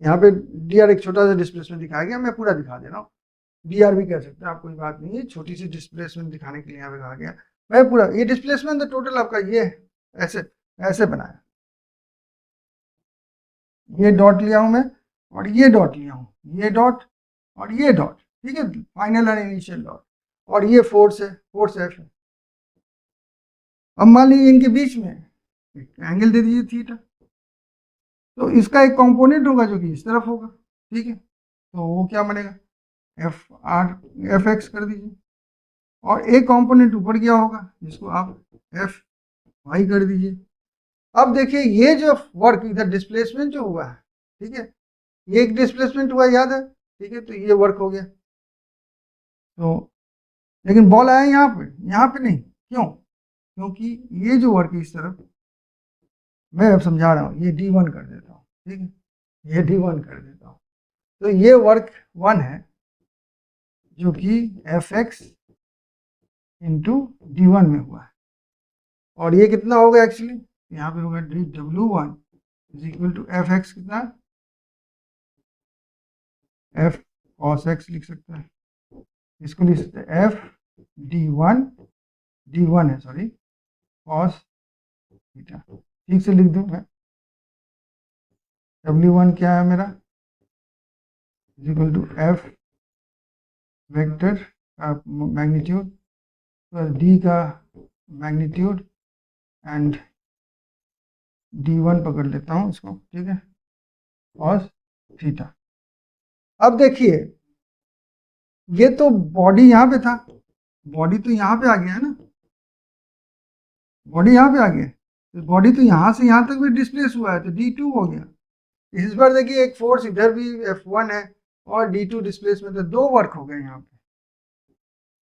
यहाँ पे डी आर एक छोटा सा डिस्प्लेसमेंट दिखाया गया, मैं पूरा दिखा दे रहा हूँ, डी आर भी कह सकते हैं आप, कोई बात नहीं है, छोटी सी डिस्प्लेसमेंट दिखाने के लिए यहाँ पे कहा गया। मैं पूरा ये डिस्प्लेसमेंट तो टोटल आपका ये ऐसे ऐसे बनाया, ये डॉट लिया हूँ मैं और ये डॉट लिया हूँ, ये डॉट और ये डॉट, ठीक है, फाइनल और इनिशियल डॉट, और ये फोर्स है, फोर्स एफ है। अब मान लीजिए इनके बीच में एंगल दे दीजिए थीटा, तो इसका एक कंपोनेंट होगा जो कि इस तरफ होगा, ठीक है, तो वो क्या बनेगा, एफ एक्स कर दीजिए, और एक कंपोनेंट ऊपर गया होगा जिसको आप एफ वाई कर दीजिए। अब देखिए ये जो वर्क इधर डिस्प्लेसमेंट जो हुआ है, ठीक है, ये एक डिस्प्लेसमेंट हुआ याद है, ठीक है, तो ये वर्क हो गया। तो लेकिन बॉल आया यहाँ पे नहीं, क्यों, क्योंकि ये जो वर्क है इस तरफ, मैं अब समझा रहा हूँ, ये D1 कर देता हूँ, ठीक है, ये D1 कर देता हूँ, तो ये वर्क 1 है जो कि एफ एक्स इंटू D1 में हुआ है, और ये कितना होगा एक्चुअली, यहाँ पे होगा W1 is equal to F X, कितना, एफ कॉस एक्स लिख सकते हैं, इसको लिख सकते हैं एफ D1 है, सॉरी, कॉस थीटा, ठीक से लिख दूं मैं, W1 क्या है मेरा, is equal to F vector का मैग्नीट्यूड प्लस डी का मैग्नीट्यूड एंड D1 पकड़ लेता हूँ इसको, ठीक है, कॉस थीटा। अब देखिए ये तो बॉडी यहाँ पे था, बॉडी तो यहाँ पे आ गया है ना, बॉडी यहाँ पे आ गया, तो बॉडी तो यहाँ से यहाँ तक भी डिस्प्लेस हुआ है, तो D2 हो गया। इस बार देखिए एक फोर्स इधर भी F1 है और D2 डिस्प्लेसमेंट, तो दो वर्क हो गए यहाँ पे।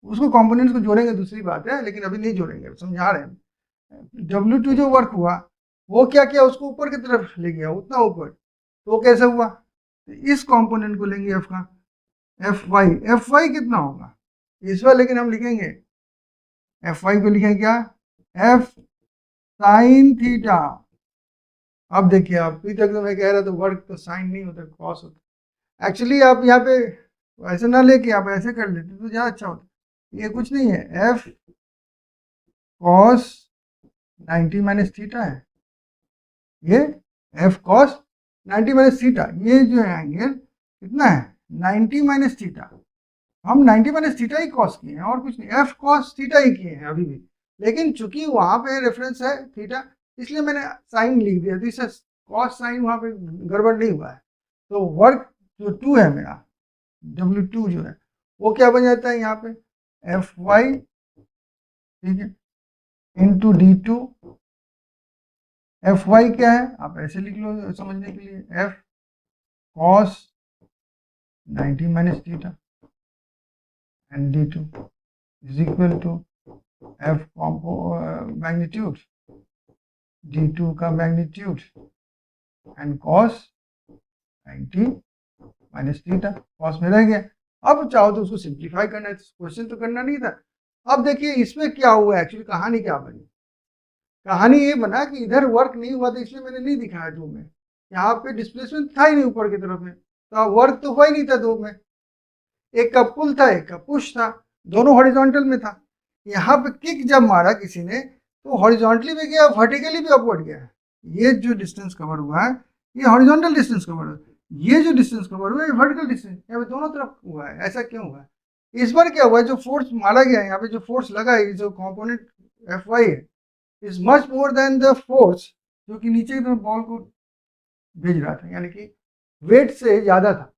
उसको कंपोनेंट्स को जोड़ेंगे दूसरी बात है, लेकिन अभी नहीं जोड़ेंगे, समझा रहे हैं। W2 जो वर्क हुआ वो क्या किया, उसको ऊपर की तरफ ले गया, उतना ऊपर, तो वो कैसे हुआ, तो इस कंपोनेंट को लेंगे F का, एफ वाई कितना होगा इस बार, लेकिन हम लिखेंगे एफ वाई को लिखेंगे क्या, एफ साइन थीटा। अब देखिए आप अभी तक तो मैं कह रहा था वर्क तो साइन नहीं होता, कॉस होता। एक्चुअली आप यहाँ पे ऐसे ना लेके आप ऐसे कर लेते तो ज़्यादा अच्छा होता। ये कुछ नहीं है, एफ कॉस 90 माइनस थीटा है, ये एफ कॉस 90 माइनस थीटा, ये जो है एंगल कितना है 90 माइनस थीटा। हम 90 माइनस थीटा ही कॉस किए हैं और कुछ नहीं, एफ कॉस थीटा ही किए हैं अभी भी, लेकिन चूंकि वहां पे रेफरेंस है थीटा इसलिए मैंने साइन लिख दिया, तो इससे कॉस साइन वहां पे गड़बड़ नहीं हुआ है। तो वर्क जो 2 है मेरा, W2 जो है वो क्या बन जाता है यहाँ पे, एफ वाई, ठीक है, इंटू D2। एफ वाई क्या है आप ऐसे लिख लो समझने के लिए, F cos 90 minus theta and D2 is equal to F magnitude D2 का magnitude and cos 90 minus theta, cos में रह गया, अब चाहो तो उसको सिंप्लीफाई करना है, क्वेश्चन तो करना नहीं था। अब देखिए इसमें क्या हुआ, एक्चुअली कहानी क्या बनी। कहानी ये बना कि इधर वर्क नहीं हुआ था इसलिए मैंने नहीं दिखाया 2 में, यहाँ पे डिस्प्लेसमेंट था ही नहीं ऊपर की तरफ में, तो वर्क तो हुआ ही नहीं था 2 में। एक का पुल था, एक का पुश था, दोनों हॉरिजॉन्टल में था। यहाँ पे किक जब मारा किसी ने तो हॉरिजॉन्टली भी गया, वर्टिकली भी अपवर्ड गया। ये जो डिस्टेंस कवर हुआ है ये हॉरिजॉन्टल डिस्टेंस कवर हुआ है, ये जो डिस्टेंस कवर हुआ है ये वर्टिकल डिस्टेंस, यहाँ पे दोनों तरफ हुआ है। ऐसा क्यों हुआ है? इस बार क्या हुआ है, जो फोर्स मारा गया है यहाँ पे, जो फोर्स लगा है, जो कॉम्पोनेंट Fy है, is much more than the force जो कि नीचे की तरफ बॉल को भेज रहा था, यानी कि वेट से ज्यादा था,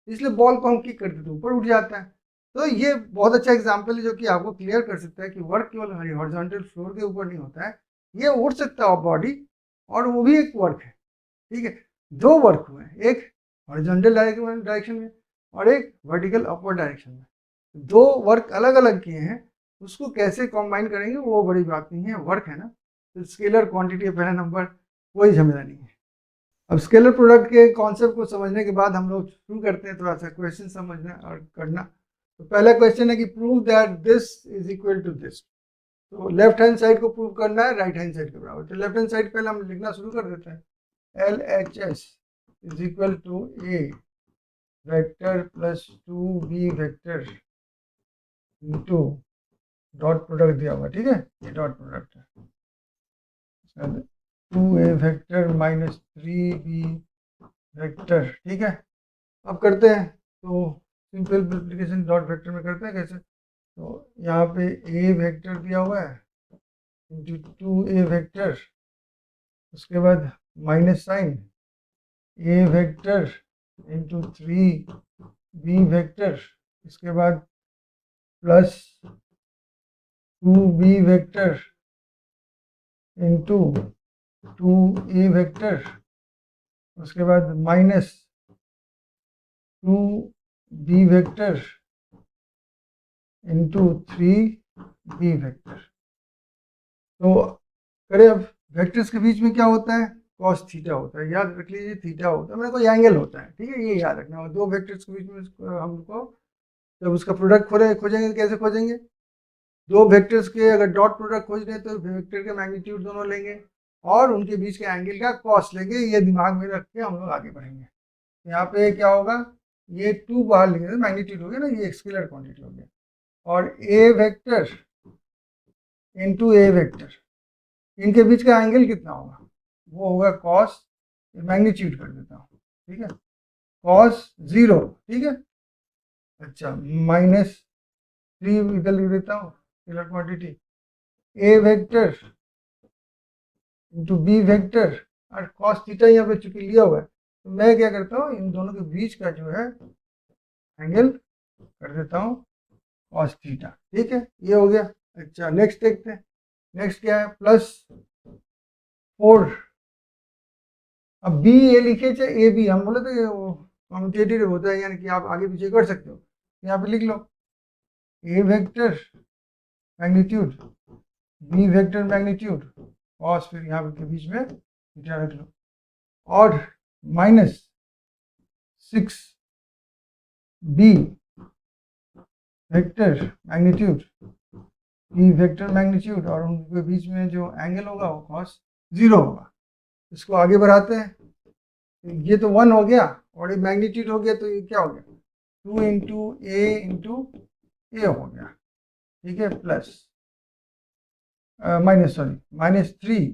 इसलिए बॉल को हम किक करते थे ऊपर उठ जाता है। तो ये बहुत अच्छा एग्जाम्पल है जो कि आपको क्लियर कर सकता है कि वर्क केवल हॉरिजॉन्टल फ्लोर के ऊपर नहीं होता है, ये उड़ सकता है बॉडी, और वो भी एक वर्क है। ठीक है, 2 वर्क हुए हैं, एक हॉरिजॉन्टल डायरेक्शन में और एक वर्टिकल अपवर्ड डायरेक्शन में। 2 वर्क अलग अलग किए हैं, उसको कैसे कंबाइन करेंगे वो बड़ी बात नहीं है, वर्क है ना, तो स्केलर क्वांटिटी है पहला नंबर, कोई झमेला नहीं है। अब स्केलर प्रोडक्ट के कॉन्सेप्ट को समझने के बाद हम लोग शुरू करते हैं थोड़ा सा क्वेश्चन समझना और करना। तो पहला क्वेश्चन है कि prove that this is equal to this. तो लेफ्ट हैंड साइड को प्रूव करना है राइट हैंड साइड के बराबर। तो लेफ्ट हैंड साइड पहले हम लिखना शुरू कर देते हैं, LHS is equal to A vector plus 2B vector into dot product दिया हुआ, ठीक है, ये डॉट प्रोडक्ट है, 2A vector minus 3B vector, ठीक है। अब करते हैं, तो सिंपल मल्टीप्लिकेशन डॉट वेक्टर में करते हैं कैसे, तो यहाँ पे A वेक्टर दिया हुआ है इंटू 2A वेक्टर, उसके बाद minus sign A vector into 3B vector, इसके बाद plus 2B vector into 2A vector, उसके बाद minus 2B vector into 3B vector. तो करें अब, वेक्टर्स के बीच में क्या होता है, कॉस थीटा होता है, याद रख लीजिए, थीटा होता है, मेरे को एंगल होता है, ठीक है, ये याद रखना। और 2 वेक्टर्स के बीच में हमको जब उसका प्रोडक्ट खोजेंगे तो कैसे खोजेंगे, 2 वेक्टर्स के अगर डॉट प्रोडक्ट खोज रहे हैं तो वेक्टर के मैग्नीट्यूड दोनों लेंगे और उनके बीच के एंगल का कॉस लेंगे, ये दिमाग में रख के हम लोग आगे बढ़ेंगे। यहाँ पे क्या होगा, ये 2 बाहर लिखेंगे, मैग्नीट्यूड हो गया ना, ये स्केलर क्वांटिटी हो गया, और A vector into A vector, इनके बीच का एंगल कितना होगा, वो होगा कॉस, मैग्नीट्यूड कर देता हूँ, ठीक है, कॉस 0, ठीक है। अच्छा, माइनस 3 इधर लिख देता हूँ scalar quantity, A vector into B vector, और कॉस थीटा यहाँ पे चूंकि लिया हुआ है तो मैं क्या करता हूँ, इन दोनों के बीच का जो है एंगल कर देता हूँ कॉस थीटा, ठीक है, ये हो गया। अच्छा, नेक्स्ट देखते हैं, नेक्स्ट क्या है, प्लस 4, अब बी ए लिखे चाहे ए बी, हम बोले तो ये कॉम्यूटेटिव होता है, यानी कि आप आगे पीछे कर सकते हो, यहाँ पे लिख लो A vector magnitude B vector magnitude cos, फिर यहाँ के बीच में थीटा रख लो, और minus 6B vector magnitude B vector magnitude, और उनके बीच में जो एंगल होगा वो कॉस 0 होगा। इसको आगे बढ़ाते हैं, ये तो 1 हो गया और ये मैग्नीट्यूड हो गया, तो ये क्या हो गया, 2 इंटू ए हो गया, ठीक है, प्लस माइनस 3,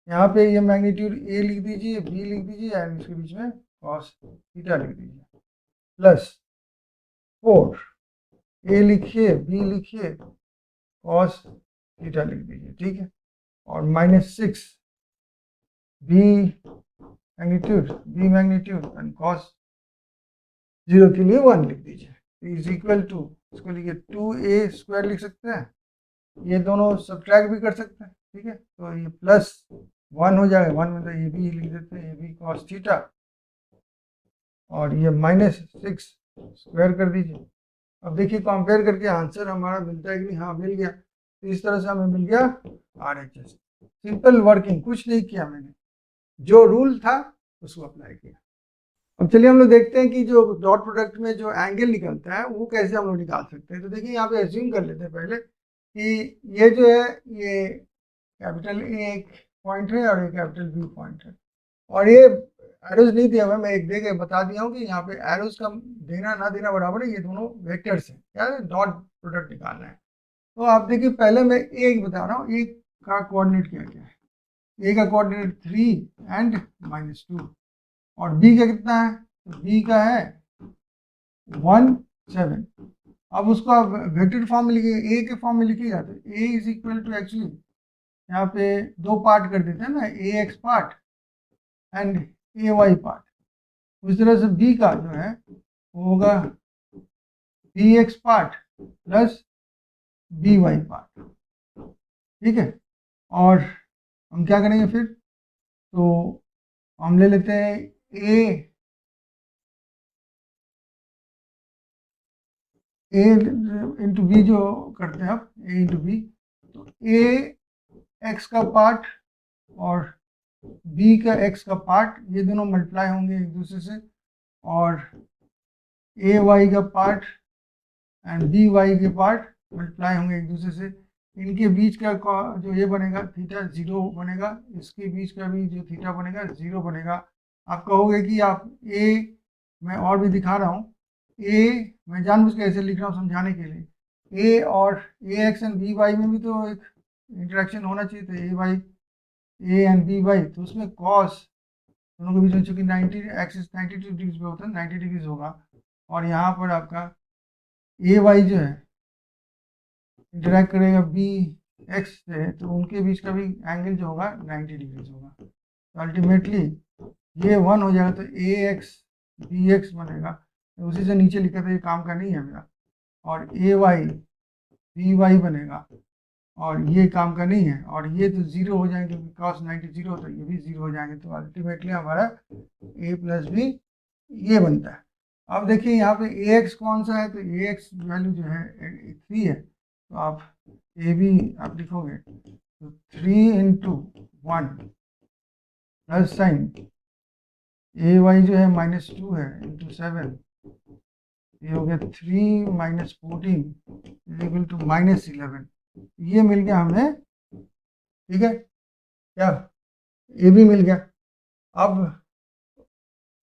यहाँ पे ये मैग्नीट्यूड ए लिख दीजिए, बी लिख दीजिए, एंड इसके बीच में कॉस थीटा लिख दीजिए, प्लस 4, ए लिखिए, बी लिखिए, कॉस थीटा लिख दीजिए, ठीक है, और minus 6 B magnitude and cos 0 के लिए 1 लिख दीजिए, इज इक्वल टू, इसको लिखिए 2A स्क्वायर लिख सकते हैं, ये दोनों सब्ट्रैक्ट भी कर सकते हैं, ठीक है, तो ये प्लस 1 हो जाएगा, 1 में तो ए बी लिख देते हैं, ए बी कॉस थीटा, और ये माइनस 6 स्क्वायर कर दीजिए। अब देखिए कंपेयर करके आंसर हमारा मिलता है कि नहीं, हाँ मिल गया, तो इस तरह से हमें मिल गया RHS। सिंपल वर्किंग, कुछ नहीं किया मैंने, जो रूल था उसको अप्लाई किया। अब चलिए हम लोग देखते हैं कि जो डॉट प्रोडक्ट में जो एंगल निकलता है वो कैसे हम लोग निकाल सकते हैं। तो देखिए यहाँ पे एज्यूम कर लेते हैं पहले कि ये जो है ये कैपिटल ए एक पॉइंट है और ये कैपिटल बी पॉइंट है, और ये एरोज नहीं दिया हुआ है, मैं एक दे के बता दिया हूँ कि यहाँ पे एरोज का देना ना देना बराबर है, ये दोनों वेक्टर्स हैं, क्या है, डॉट प्रोडक्ट निकालना है। तो आप देखिए पहले मैं ए बता रहा हूँ, ए का कोऑर्डिनेट क्या क्या है। ए का कोऑर्डिनेट 3 एंड -2, और बी का कितना है, तो बी का है 1 7। अब उसको आप वेक्टर फॉर्म में लिखिए, ए के फॉर्म में लिखिएगा तो A is equal to, actually यहाँ पे दो पार्ट कर देते हैं ना, A X part and A Y part. उस तरह से बी का जो है वो होगा B X part plus B Y part, ठीक है। और हम क्या करेंगे फिर, तो हम ले लेते हैं ए इंटू बी, जो करते हैं आप ए इंटू बी, तो ए एक्स का पार्ट और बी का एक्स का पार्ट ये दोनों मल्टीप्लाई होंगे एक दूसरे से, और ए वाई का पार्ट एंड बी वाई के पार्ट मल्टीप्लाई होंगे एक दूसरे से। इनके बीच का जो ये बनेगा थीटा 0 बनेगा, इसके बीच का भी जो थीटा बनेगा 0 बनेगा। आप कहोगे कि आप ए, मैं और भी दिखा रहा हूँ, ए मैं जानबूझ के ऐसे लिख रहा हूँ समझाने के लिए, ए और A X and B Y में भी तो एक इंटरेक्शन होना चाहिए, तो A Y A and B Y, तो उसमें कॉस दोनों के बीच में चूंकि 90 एक्सिस 92 डिग्री पे होता है, 90 डिग्रीज होगा, और यहाँ पर आपका ए वाई जो है इंटरेक्ट करेगा बी एक्स से, तो उनके बीच का भी एंगल जो होगा 90 डिग्रीज होगा। तो अल्टीमेटली ये 1 हो जाएगा, तो ए एक्स बी एक्स बनेगा, तो उसी से नीचे लिखा था, ये काम का नहीं है मेरा, और ए वाई बी वाई बनेगा, और ये काम का नहीं है, और ये तो 0 हो जाएंगे क्योंकि cos 90 0, तो ये भी 0 हो जाएंगे। तो अल्टीमेटली हमारा a प्लस बी ये बनता है। अब देखिए यहाँ पे ए एक्स कौन सा है, तो ए एक्स वैल्यू जो है 3 है, तो आप ए बी आप लिखोगे तो 3 इंटू 1 प्लस साइन, ए वाई जो है -2 है इंटू 7, ये हो गया 3 माइनस 14 इज इक्वल टू -11। ये मिल गया हमें, ठीक है, क्या ये भी मिल गया। अब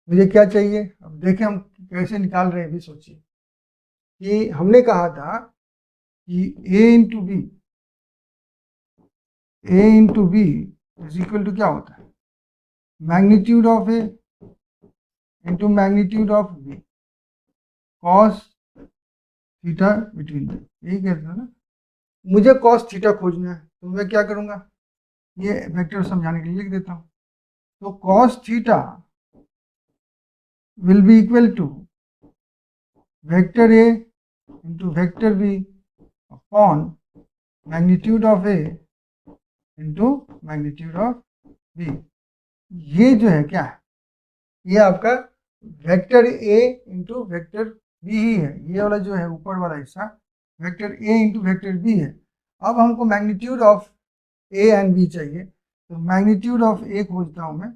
मुझे क्या चाहिए, अब देखें हम कैसे निकाल रहे हैं, भी सोचिए कि हमने कहा था कि a into B, A into B is equal to क्या होता है, magnitude of A into magnitude of B cos theta between the, यही कहते हैं ना। मुझे कॉस थीटा खोजना है, तो मैं क्या करूँगा, ये वेक्टर समझाने के लिए लिख देता हूँ। तो cos theta will be equal to vector A into vector B upon magnitude of A into magnitude of B। ये जो है क्या है, ये आपका vector A into vector B ही है, ये वाला जो है ऊपर वाला हिस्सा vector A into vector B है। अब हमको magnitude of A and B चाहिए, तो मैग्नीट्यूड ऑफ A खोजता हूँ मैं।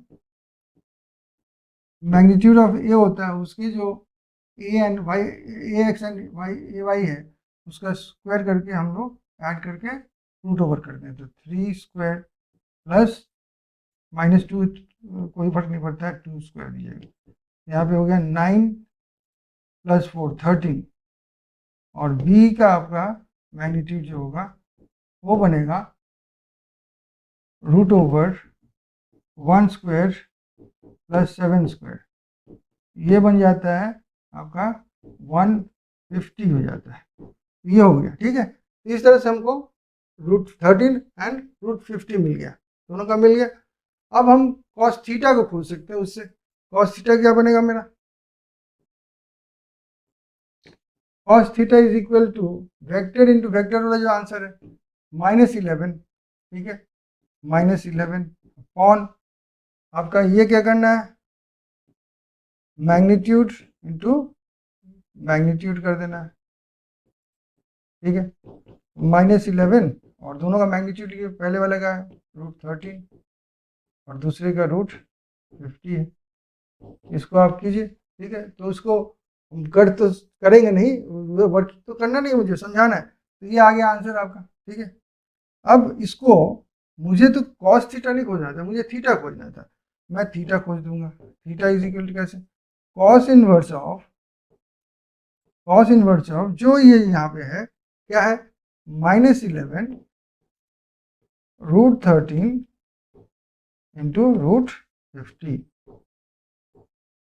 मैग्नीट्यूड ऑफ ए होता है उसकी जो A and Y, A X and Y A Y है, उसका स्क्वायर करके हम लोग ऐड करके रूट ओवर करते हैं, तो 3 स्क्वायर प्लस -2, कोई फर्क नहीं पड़ता है, 2 स्क्वायर दीजिएगा। यहाँ पे हो गया 9 प्लस 4 13, और बी का आपका मैग्नीट्यूड जो होगा वो बनेगा root over 1 square plus 7 square, ये बन जाता है आपका 150 हो जाता है, ये हो गया, ठीक है। तो इस तरह से हमको √13 एंड √50 मिल गया, दोनों का मिल गया। अब हम cos थीटा को खोज सकते हैं उससे। cos थीटा क्या बनेगा मेरा, cos theta is equal to vector into vector वाला जो आंसर है -11, ठीक है, -11 अपॉन आपका ये क्या करना है, मैग्नीट्यूड इंटू मैग्नीट्यूड कर देना है, ठीक है, -11, और दोनों का मैग्नीट्यूड लिखिए, पहले वाले का √13 और दूसरे का √50 है। इसको आप कीजिए, ठीक है। तो उसको कर तो करेंगे नहीं, वर्क तो करना नहीं, मुझे समझाना है। तो ये आ गया आंसर आपका, ठीक है। अब इसको मुझे तो कॉस थीटा नहीं खोजना था, मुझे थीटा खोजना था। मैं थीटा खोज दूंगा। थीटा इज इक्वल टू कैसे, कॉस इनवर्स ऑफ जो ये यहाँ पे है क्या है, -11 √13 इंटू √50,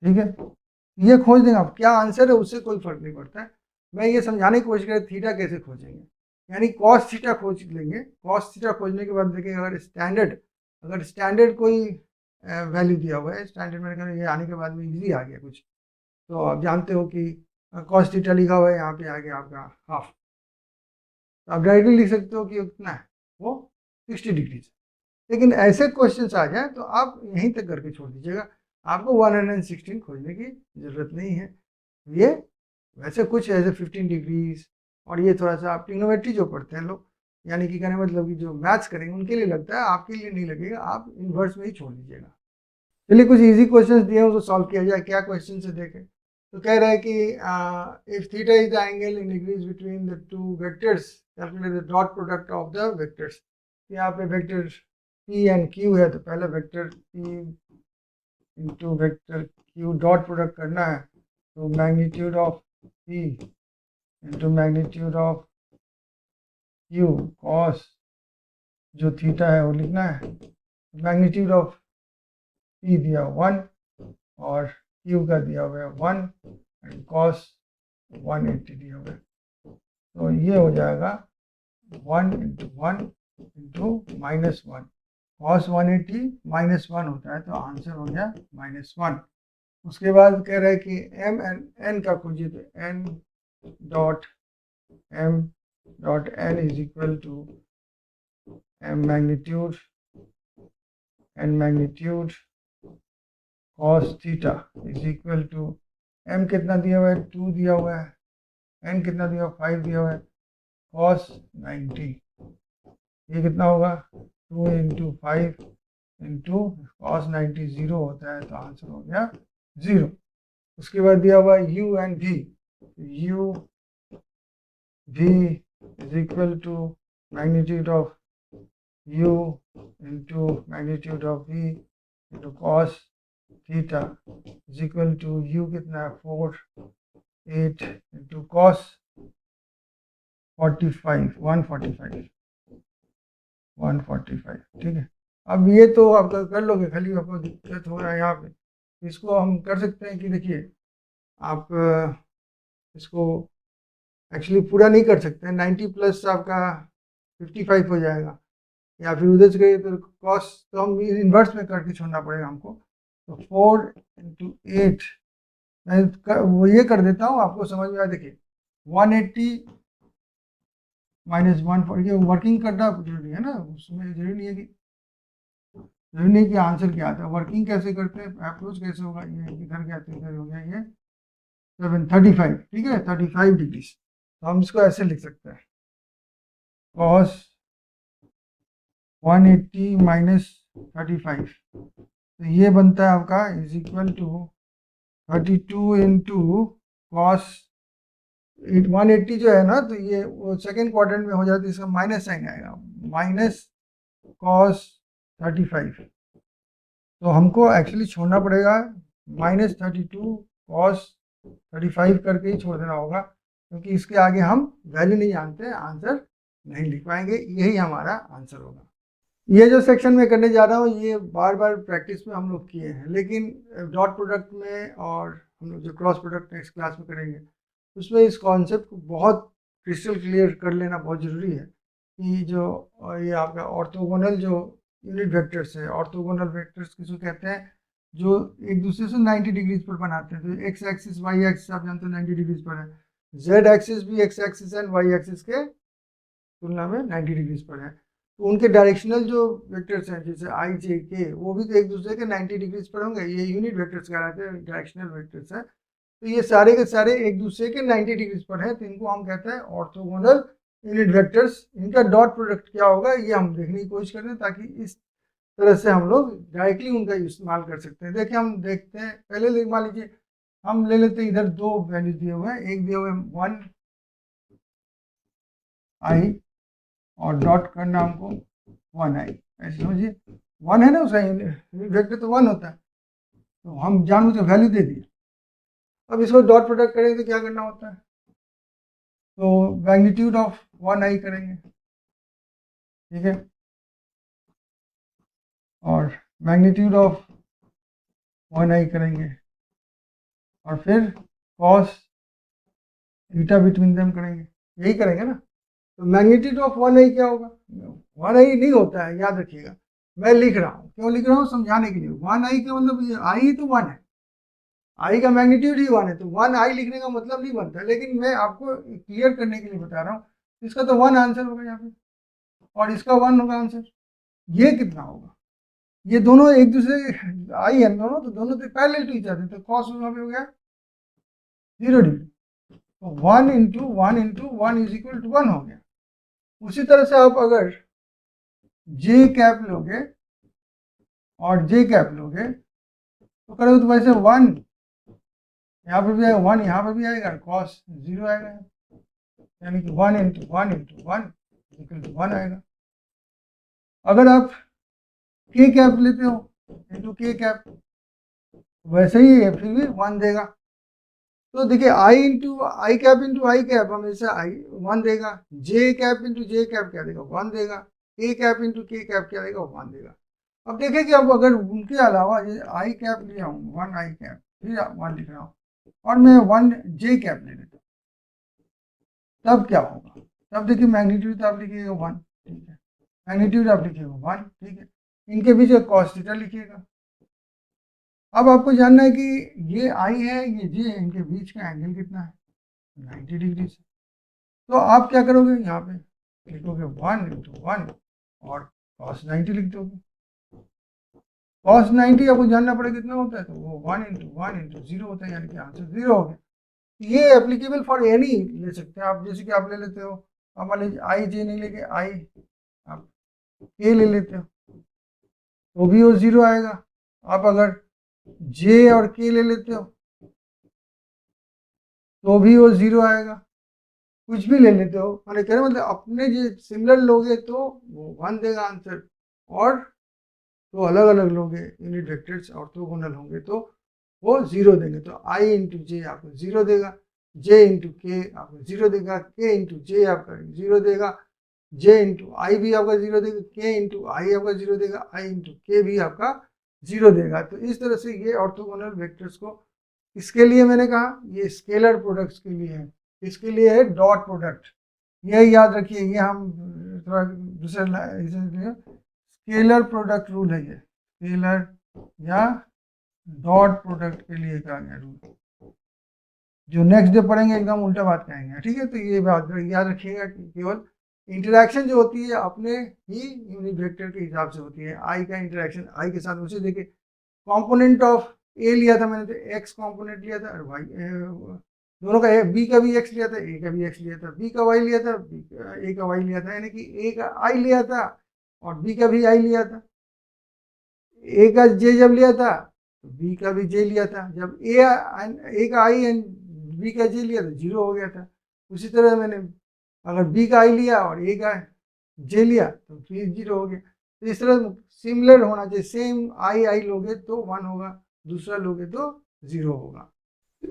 ठीक है। ये खोज देंगे आप, क्या आंसर है उससे कोई फर्क नहीं पड़ता है। मैं ये समझाने की कोशिश कर थीटा कैसे खोजेंगे, यानी कॉस थीटा खोज लेंगे। कॉस थीटा खोजने के बाद देखेंगे अगर स्टैंडर्ड कोई वैल्यू दिया हुआ है, स्टैंडर्ड मैंने ये आने के बाद में इजी आ गया कुछ, तो आप जानते हो कि कॉस थीटा लिखा हुआ है, यहाँ पे आ गया आपका हाफ, तो आप डायरेक्टली लिख सकते हो कि कितना है वो 60 डिग्री। लेकिन ऐसे क्वेश्चंस आ जाए तो आप यहीं तक करके छोड़ दीजिएगा, आपको 116 खोजने की ज़रूरत नहीं है। ये वैसे कुछ ऐसे 15 डिग्रीज, और ये थोड़ा सा आप ट्रिग्नोमेट्री जो पढ़ते हैं लोग, यानी कि कहने मतलब कि जो मैथ्स करेंगे उनके लिए लगता है, आपके लिए नहीं लगेगा, आप इन्वर्स में ही छोड़ दीजिएगा। चलिए कुछ इजी क्वेश्चंस दिए हैं उसको सॉल्व किया जाए। क्या क्वेश्चन से देखें, तो कह रहा है कि if theta is the angle in degrees between the two vectors, calculate the dot product of the vectors. यहाँ पे वेक्टर पी एंड क्यू है, तो पहले vector P into vector Q dot product करना है, तो magnitude of P into magnitude of Q cos जो theta है वो लिखना है। मैग्नीट्यूड ऑफ पी दिया 1 और क्यू का दिया हुआ है 1 एंड कॉस 180 दिया हुआ है, तो ये हो जाएगा 1 इंटू 1 इंटू -1, कॉस 180 -1 होता है, तो आंसर हो गया -1। उसके बाद कह रहा है कि एम एंड एन का खोजिए, तो N dot N is equal to M magnitude cos theta is equal to M कितना दिया हुआ है 2 दिया हुआ है, एन कितना दिया हुआ 5 दिया हुआ है, कॉस 90, ये कितना होगा 2 इंटू 5 इंटू कॉस 90 0 होता है, तो आंसर हो गया 0। उसके बाद दिया हुआ u and v, u v is equal to magnitude of u into magnitude of v into cos theta is equal to u कितना है 8 इंटू कॉस 145, ठीक है। अब ये तो आपका कर लोगे, खाली आपको दिक्कत हो रहा है यहाँ पे, इसको हम कर सकते हैं कि देखिए आप इसको एक्चुअली पूरा नहीं कर सकते हैं, 90 प्लस आपका 55 हो जाएगा, या फिर उधर से तो कॉस तो हम इन्वर्स में करके छोड़ना पड़ेगा हमको, तो 4 इंटू 8 मैं वो ये कर देता हूँ, आपको समझ में आया। देखिए 180 -1, ये वर्किंग करना जरूरी है ना, उसमें जरूरी नहीं कि आंसर क्या आता है, वर्किंग कैसे करते हैं, अप्रोच कैसे होगा, ये इधर गया तो इधर हो गया, ये 735, ठीक है 35 डिग्री, तो हम इसको ऐसे लिख सकते हैं cos 180 -35, तो ये बनता है आपका is equal to 32 into cos 180 जो है ना, तो ये वो सेकेंड क्वाड्रेंट में हो जाता है, इसका माइनस साइन आएगा, माइनस कॉस 35, तो हमको एक्चुअली छोड़ना पड़ेगा -32 कॉस 35 करके ही छोड़ देना होगा, क्योंकि इसके आगे हम वैल्यू नहीं जानते, आंसर नहीं लिख पाएंगे, यही हमारा आंसर होगा। ये जो सेक्शन में करने जा रहा हूँ ये बार बार प्रैक्टिस में हम लोग किए हैं, लेकिन डॉट प्रोडक्ट में और हम लोग जो क्रॉस प्रोडक्ट नेक्स्ट क्लास में करेंगे उसमें इस कॉन्सेप्ट को बहुत क्रिस्टल क्लियर कर लेना बहुत ज़रूरी है कि जो ये आपका ऑर्थोगोनल जो यूनिट वेक्टर्स है, ऑर्थोगोनल वेक्टर्स किसको कहते हैं, जो एक दूसरे से 90 डिग्रीज पर बनाते हैं। तो एक्स एक्सिस वाई एक्सिस आप जानते हैं 90 डिग्रीज पर है, जेड एक्सिस भी X axis and Y axis के तुलना में 90 डिग्रीज पर है, तो उनके डायरेक्शनल जो वेक्टर्स हैं जैसे आई जे के, वो भी तो एक दूसरे के 90 डिग्रीज पर होंगे, ये यूनिट वेक्टर्स कहलाते हैं, डायरेक्शनल वेक्टर्स हैं। तो ये सारे के सारे एक दूसरे के 90 डिग्रीज पर हैं, तो इनको हम कहते हैं ऑर्थोगोनल यूनिट वेक्टर्स। इनका डॉट प्रोडक्ट क्या होगा ये हम देखने की कोशिश कर रहे हैं, ताकि इस तरह से हम लोग डायरेक्टली उनका इस्तेमाल कर सकते हैं। देखिए हम देखते हैं, पहले मान लीजिए हम ले लेते हैं, इधर दो वैल्यू दिए हुए हैं, एक दिए हुए 1 आई और डॉट करना हमको 1 आई, ऐसे समझिए 1 है ना, उसका वेक्टर तो 1 होता है, तो हम जानबूझ के वैल्यू दे दिए। अब इसको डॉट प्रोडक्ट करेंगे तो क्या करना होता है, तो मैग्नीट्यूड ऑफ 1 आई करेंगे, ठीक है, और मैग्नीट्यूड ऑफ 1 आई करेंगे, और फिर कॉस थीटा बिटवीन देम करेंगे, यही करेंगे ना। तो मैग्नीट्यूड ऑफ 1 आई क्या होगा, 1 आई नहीं होता है, याद रखिएगा, मैं लिख रहा हूँ, क्यों लिख रहा हूँ, समझाने के लिए। 1 आई का मतलब आई तो 1 है, आई का मैग्नीट्यूड ही 1 है, तो 1 आई लिखने का मतलब नहीं बनता, लेकिन मैं आपको क्लियर करने के लिए बता रहा हूँ। इसका तो 1 आंसर होगा यहाँ पे, और इसका 1 होगा आंसर। ये कितना होगा, ये दोनों एक दूसरे आई है दोनों, तो दोनों तो पैरेलल टू ईच अदर, तो कॉस वहाँ पे हो गया 0 डिग्री, तो 1 into 1 into 1 is equal to 1 हो गया। उसी तरह से आप अगर जे कैप लोगे और जे कैप लोगे तो करोगे तो वैसे 1 यहाँ पर भी आएगा, 1 यहाँ पर भी आएगा, कॉस 0 आएगा, यानी कि 1 इंटू 1 इंटू 1 इक्वल टू 1 आएगा। अगर आप के कैप लेते हो इंटू के कैप, वैसे ही है, फिर भी 1 देगा। तो देखिए आई इंटू आई कैप हमेशा आई 1 देगा, जे कैप इंटू जे कैप क्या देगा, 1 देगा, के कैप इंटू के कैप क्या देगा, 1 देगा। अब देखिए कि अब अगर उनके अलावा ये आई कैप लिया हूँ, 1 आई कैप, फिर 1 लिख रहा हूँ, और मैं 1 जे कैप ले लेता हूँ, तब क्या होगा, तब देखिए मैग्नीट्यूड आप लिखिएगा 1, ठीक है, मैग्नीट्यूड आप लिखिएगा 1, ठीक है, इनके बीच का कॉस थीटा लिखिएगा। अब आपको जानना है कि ये आई है, ये जे है, इनके बीच का एंगल कितना है, 90 डिग्री से। तो आप क्या करोगे, यहाँ पे लिखोगे 1 इंटू 1 और कॉस 90 लिख दोगे। कॉस 90 आपको जानना पड़ेगा कितना होता है, तो वो 1 इंटू 1 इंटू 0 होता है, यानी कि आंसर 0 हो गया। ये एप्लीकेबल फॉर एनी ले सकते हैं आप, जैसे कि आप ले लेते हो, आप मान लीजिए आई जे नहीं लेके आई आप के ले लेते हो, तो भी वो 0 आएगा। आप अगर जे और के ले लेते हो तो भी वो 0 आएगा। कुछ भी ले लेते हो, मैंने कह रहा मतलब अपने जो सिमिलर लोगे तो वो 1 देगा आंसर, और तो अलग अलग लोगे यूनिट वेक्टर्स ऑर्थोगोनल होंगे तो वो 0 देंगे। तो आई इंटू जे आपको 0 देगा, जे इंटू के आपको 0 देगा, के इंटू जे आपका 0 देगा, जे इंटू आई भी आपका 0 देगा, के इंटू आई आपका 0 देगा, आई इंटू के भी आपका 0 देगा। तो इस तरह से ये ऑर्थोगोनल वेक्टर्स को, इसके लिए मैंने कहा ये स्केलर प्रोडक्ट्स के लिए है, इसके लिए है डॉट प्रोडक्ट, ये याद रखिए, ये हम थोड़ा दूसरे स्केलर प्रोडक्ट रूल है, ये स्केलर या डॉट प्रोडक्ट के लिए कहा गया रूल, जो नेक्स्ट डे पढ़ेंगे एकदम उल्टा बात कहेंगे, ठीक है। तो ये बात याद रखिएगा कि केवल इंटरेक्शन जो होती है अपने ही यूनिट वेक्टर के हिसाब से होती है। आई का इंटरेक्शन आई के साथ, उसे देखिए कंपोनेंट ऑफ ए लिया था मैंने, तो एक्स कंपोनेंट लिया था, और वाई दोनों का, बी का भी एक्स लिया था, ए का भी एक्स लिया था, बी का वाई लिया था, बी का ए का वाई लिया था, यानी कि ए का आई लिया था और बी का भी आई लिया था। ए का जे जब लिया था तो बी का भी जे लिया था, जब ए का आई एंड बी का जे लिया तो 0 हो गया था। उसी तरह मैंने अगर बी का आई लिया और ए का जे लिया तो फिर 0 हो गया। तो इस तरह सिमिलर होना चाहिए, सेम आई लोगे तो 1 होगा, दूसरा लोगे तो 0 होगा।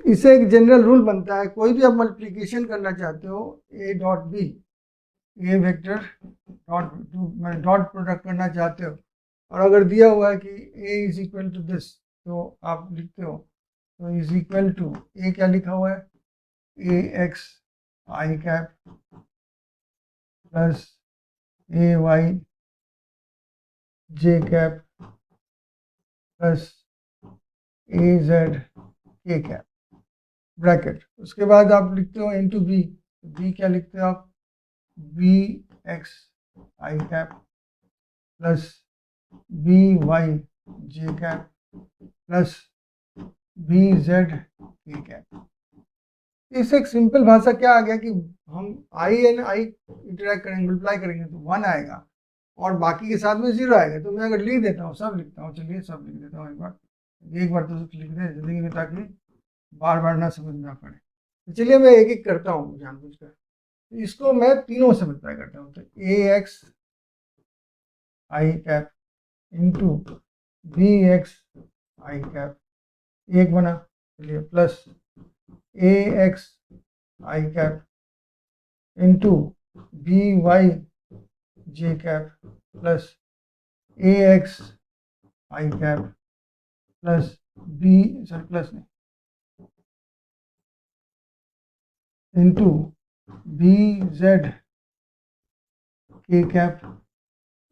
इससे एक जनरल रूल बनता है, कोई भी आप मल्टीप्लिकेशन करना चाहते हो A dot B, A vector dot product करना चाहते हो, और अगर दिया हुआ है कि A is equal to this, तो आप लिखते हो तो इज इक्वल टू, ए क्या लिखा हुआ है, ए X I cap plus A Y J cap plus A Z के कैप ब्रैकेट। उसके बाद आप लिखते हो इंटू बी, बी क्या लिखते हो आप, B X I cap plus B Y J cap plus B Z के कैप। इससे एक सिंपल भाषा क्या आ गया कि हम आई एंड आई इंटरेक्ट करेंगे, मल्टीप्लाई करेंगे तो 1 आएगा, और बाकी के साथ में 0 आएगा। तो मैं अगर लिख देता हूँ, सब लिखता हूँ, चलिए सब लिख देता हूँ एक बार तो लिख दें जिंदगी में, ताकि बार बार ना समझना पड़े। तो चलिए मैं एक एक करता हूँ जानबूझकर। तो इसको मैं तीनों से मल्टीप्लाई करता हूँ, तो A X I cap into B X I cap एक बना, चलिए, plus A X I cap into B Y J cap plus A X I cap plus B, sir plus नहीं, इंटू बी जेड के cap.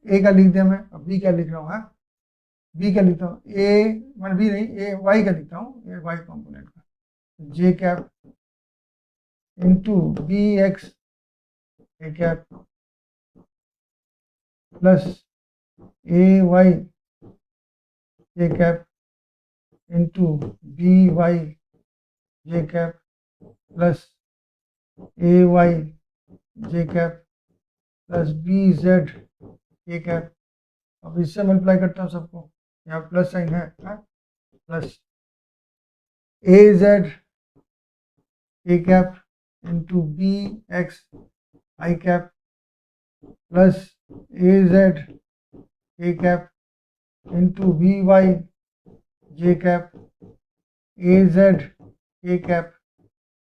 A का लिख दिया मैं, अब बी का लिख रहा हूँ, बी का लिखता हूँ, ए मतलब बी नहीं, ए वाई का लिखता हूँ, ए वाई कॉम्पोनेंट का, J cap into B X A cap plus A Y J cap into B Y J cap plus A Y J cap plus B Z के कैप। अब इससे मल्टीप्लाई करता हूँ सबको, यहाँ प्लस साइन है, plus A Z के cap into B X I cap plus A Z के cap into B Y J cap A Z के कैप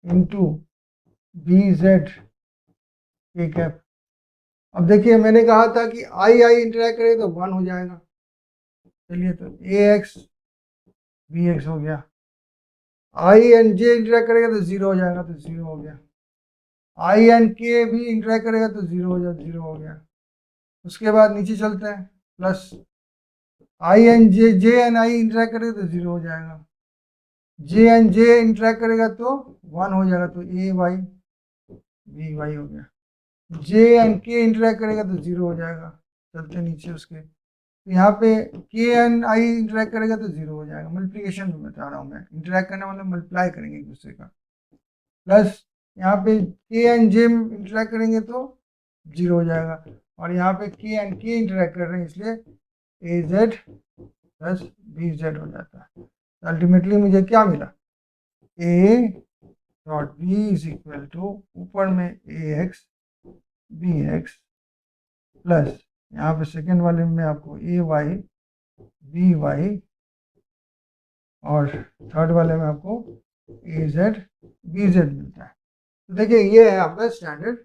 इंटू बी जेड के कैप। अब देखिए मैंने कहा था कि आई आई इंटरेक्ट करे तो 1 हो जाएगा, चलिए तो ए एक्स बी एक्स हो गया, आई एंड जे इंटरेक्ट करेगा तो 0 हो जाएगा, तो 0 हो गया, आई एंड के भी इंटरेक्ट करेगा तो 0 हो जाएगा, 0 हो गया। उसके बाद नीचे चलते हैं, plus I and J and I interact करेगा तो 0 हो जाएगा, जे एंड जे इंटरेक्ट करेगा तो 1 हो जाएगा, तो ए वाई बी वाई हो गया, जे एंड के इंटरेक्ट करेगा तो 0 हो जाएगा। चलते नीचे उसके, तो यहाँ पे के एंड आई इंटरेक्ट करेगा तो 0 हो जाएगा। मल्टीप्लिकेशन में बता रहा हूँ मैं, इंटरेक्ट करने मतलब मल्टीप्लाई करेंगे एक दूसरे का, प्लस यहाँ पे के एंड जे इंटरेक्ट करेंगे तो 0 हो जाएगा, और यहाँ पे के एंड के इंटरेक्ट कर रहे हैं इसलिए A Z plus B Z हो जाता है। अल्टीमेटली मुझे क्या मिला, A dot B is equal to ऊपर में A X B X plus यहाँ पे सेकेंड वाले में आपको ए वाई बी वाई और थर्ड वाले में आपको ए जेड बी जेड मिलता है। तो देखिए ये है आपका स्टैंडर्ड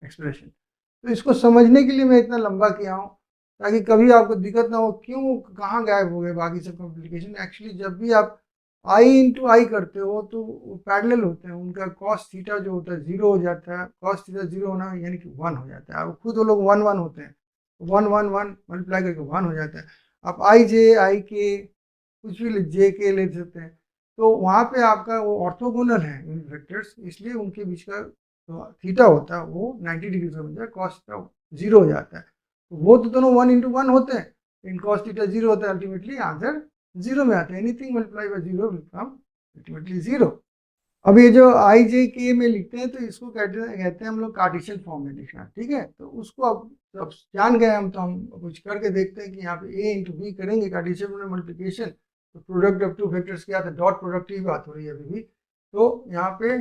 एक्सप्रेशन। तो इसको समझने के लिए मैं इतना लंबा किया हूँ ताकि कभी आपको दिक्कत ना हो, क्यों कहाँ गायब हो गए बाकी सब कॉम्प्लिकेशन। एक्चुअली जब भी आप आई इंटू आई करते हो तो पैरेलल होते हैं, उनका कॉस थीटा जो होता है 0 हो जाता है, कॉस थीटा 0 होना यानी कि 1 हो जाता है, और खुद वो लोग 1 1 होते हैं, 1 1 1 मल्टीप्लाई करके 1 हो जाता है। आप आई जे आई के कुछ भी जे के ले सकते हैं, तो वहाँ पे आपका वो ऑर्थोगोनल है इन वेक्टर्स, इसलिए उनके बीच का तो थीटा होता है वो 90 डिग्री से बन जाए, कॉस थीटा 0 हो जाता है। तो वो तो दोनों 1 इंटू 1 होते हैं, इन कॉस थीटा 0 होता है, अल्टीमेटली आंसर 0 में आता है। Anything multiply by 0 will come ultimately 0। अब ये जो आई जे के में लिखते हैं तो इसको कहते हैं हम लोग कार्टेशियन फॉर्म में लिखना, ठीक है। तो उसको अब जान गए हम, तो हम कुछ करके देखते हैं कि यहाँ पे ए इंटू बी करेंगे कार्टेशियन में मल्टीप्लिकेशन, तो प्रोडक्ट ऑफ टू वेक्टर्स क्या था, डॉट प्रोडक्ट की बात हो रही है अभी भी। तो यहाँ पे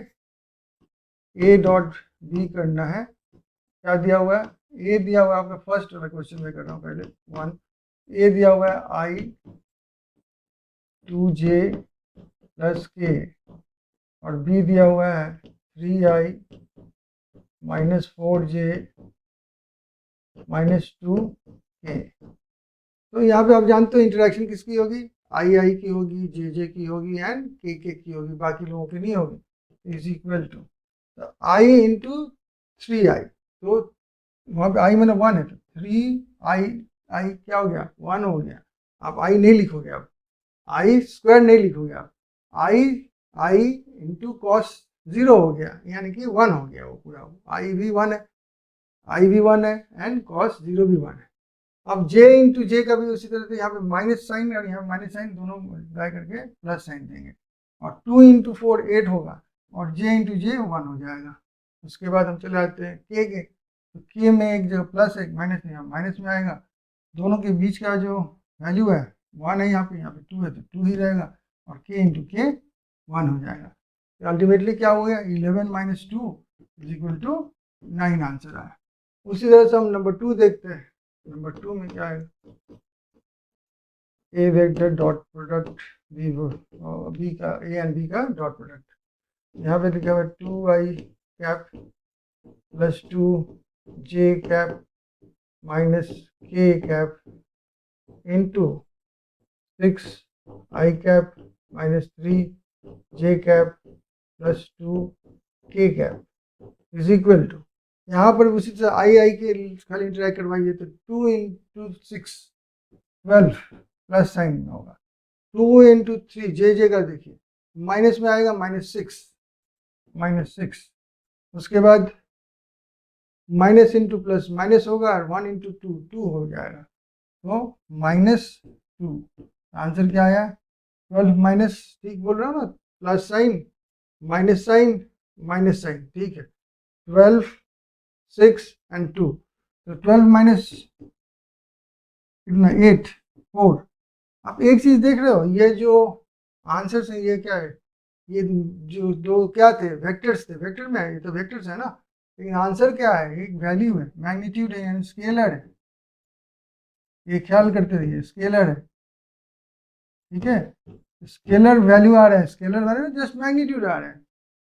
ए डॉट बी करना है, क्या दिया हुआ है, ए दिया हुआ है आपका फर्स्ट वाला क्वेश्चन में कर रहा हूँ पहले 1, ए दिया हुआ है आई 2j प्लस के, और बी दिया हुआ है 3i minus 4j minus 2k। तो यहाँ पे आप जानते हो इंटरेक्शन किसकी होगी, आई आई की होगी, जे जे की होगी एंड के की होगी, बाकी लोगों की नहीं होगी। इज इक्वल टू तो आई इंटू 3i, तो वहाँ पे आई मैंने 1 है, तो 3i आई क्या हो गया 1 हो गया। आप आई नहीं लिखोगे, आप आई स्क्वायर नहीं लिखोगे, आप आई इंटू कॉस 0 हो गया, यानी कि 1 हो गया वो पूरा, आई भी 1 है, आई भी 1 है एंड कॉस 0 भी 1 है। अब जे इंटू जे का भी उसी तरह से यहाँ पे माइनस साइन और यहाँ माइनस साइन दोनों मल्टीप्लाई करके प्लस साइन देंगे, और 2 इंटू 4 8 होगा, और जे इंटू जे 1 हो जाएगा। उसके बाद हम चले आते हैं के, तो के में एक जगह प्लस एक माइनस में, यहाँ माइनस में आएगा, दोनों के बीच का जो वैल्यू है 1 है, यहाँ पे 2 है तो 2 ही रहेगा, और के इंटू के 1 हो जाएगा। तो अल्टीमेटली क्या हो गया, 11 minus 2 is equal to 9 answer आया। उसी तरह से हम नंबर 2 देखते हैं। नंबर 2 में क्या है, A vector dot product B का, ए एंड बी का डॉट प्रोडक्ट। यहाँ पे लिखा हुआ है 2i cap plus 2j cap minus k cap into 6i cap minus 3j cap plus 2k cap is equal to, यहाँ पर उसी तरह आई के खाली इंटरैक्ट करवाइए तो 2 इंटू 6 12 प्लस साइन होगा, 2 इंटू 3 जे का देखिए माइनस में आएगा -6, उसके बाद माइनस इंटू प्लस माइनस होगा, और 1 इंटू 2 हो जाएगा, तो -2। आंसर क्या आया, 12 माइनस, ठीक बोल रहा हूँ ना, plus sign minus sign minus sign, ठीक है, 12 6 एंड 2, तो 12 माइनस कितना 8 4। आप एक चीज देख रहे हो, ये जो आंसर है ये क्या है, ये जो दो क्या थे, वेक्टर्स थे, वेक्टर में है, ये तो वेक्टर्स है ना, लेकिन आंसर क्या है, एक वैल्यू है, मैग्नीट्यूड है, यानी स्केलर है, ये ख्याल करते रहिए, स्केलर है, ठीक है, स्केलर वैल्यू आ रहा है, स्केलर वैल्यू जस्ट मैग्नीट्यूड आ रहा है,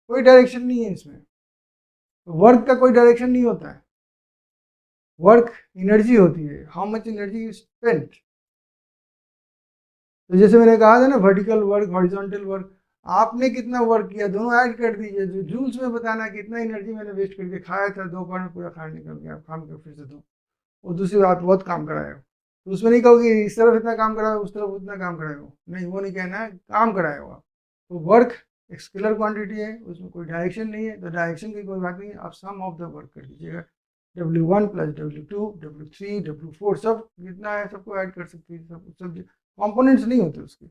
कोई डायरेक्शन नहीं है इसमें, तो वर्क का कोई डायरेक्शन नहीं होता है, वर्क एनर्जी होती है, हाउ मच एनर्जी स्पेंट। तो जैसे मैंने कहा था ना, वर्टिकल वर्क हॉरिजॉन्टल वर्क, आपने कितना वर्क किया दोनों ऐड कर दीजिए, जो जूल्स में बताना कितना एनर्जी मैंने वेस्ट करके खाया था, दोपहर में पूरा खाना निकल गया, काम कर फिर से दो, और दूसरी बात बहुत काम कराए हो, तो उसमें नहीं कहो कि इस तरफ इतना काम कराए हो, उस तरफ उतना काम कराए हो, नहीं, वो नहीं कहना है, काम कराए हो आप। तो वर्क एक स्केलर क्वांटिटी है, उसमें कोई डायरेक्शन नहीं है, तो डायरेक्शन की कोई बात नहीं है, आप सम ऑफ द वर्क कर दीजिएगा, W1 plus W2 W3 W4 सब जितना है सबको ऐड कर सकते हैं, सब कंपोनेंट्स नहीं होते उसके।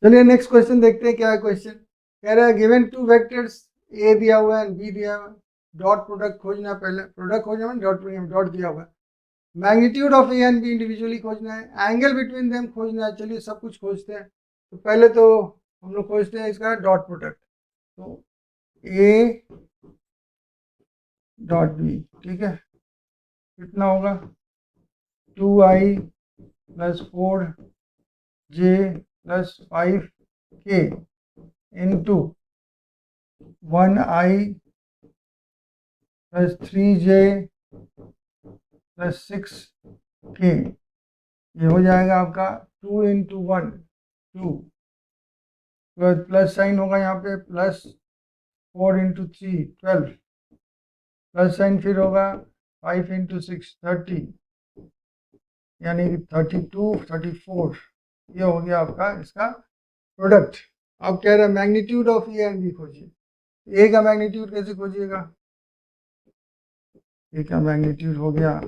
चलिए नेक्स्ट क्वेश्चन देखते हैं, क्या है क्वेश्चन, कह रहा है गिवन टू वेक्टर्स ए दिया हुआ है बी दिया हुआ है, डॉट प्रोडक्ट खोजना, पहले प्रोडक्ट खोजना है, डॉट दिया हुआ है, magnitude of A and B individually खोजना है, एंगल बिटवीन देम खोजना है। चलिए सब कुछ खोजते हैं, तो पहले तो हम लोग खोजते हैं इसका डॉट प्रोडक्ट, तो ए डॉट बी, ठीक है, कितना होगा 2i plus 4j plus 5k into 1i plus 3j plus 6k, ये हो जाएगा आपका 2 इंटू 1 2, प्लस साइन होगा यहाँ पे, प्लस 4 इंटू 3 12, प्लस साइन फिर होगा 5 इंटू 6 30, यानी कि 32 34, ये हो गया आपका इसका प्रोडक्ट। अब कह रहा है magnitude of A and B खोजिए, ए का मैग्नीट्यूड कैसे खोजिएगा, ए का मैग्नीट्यूड हो गया,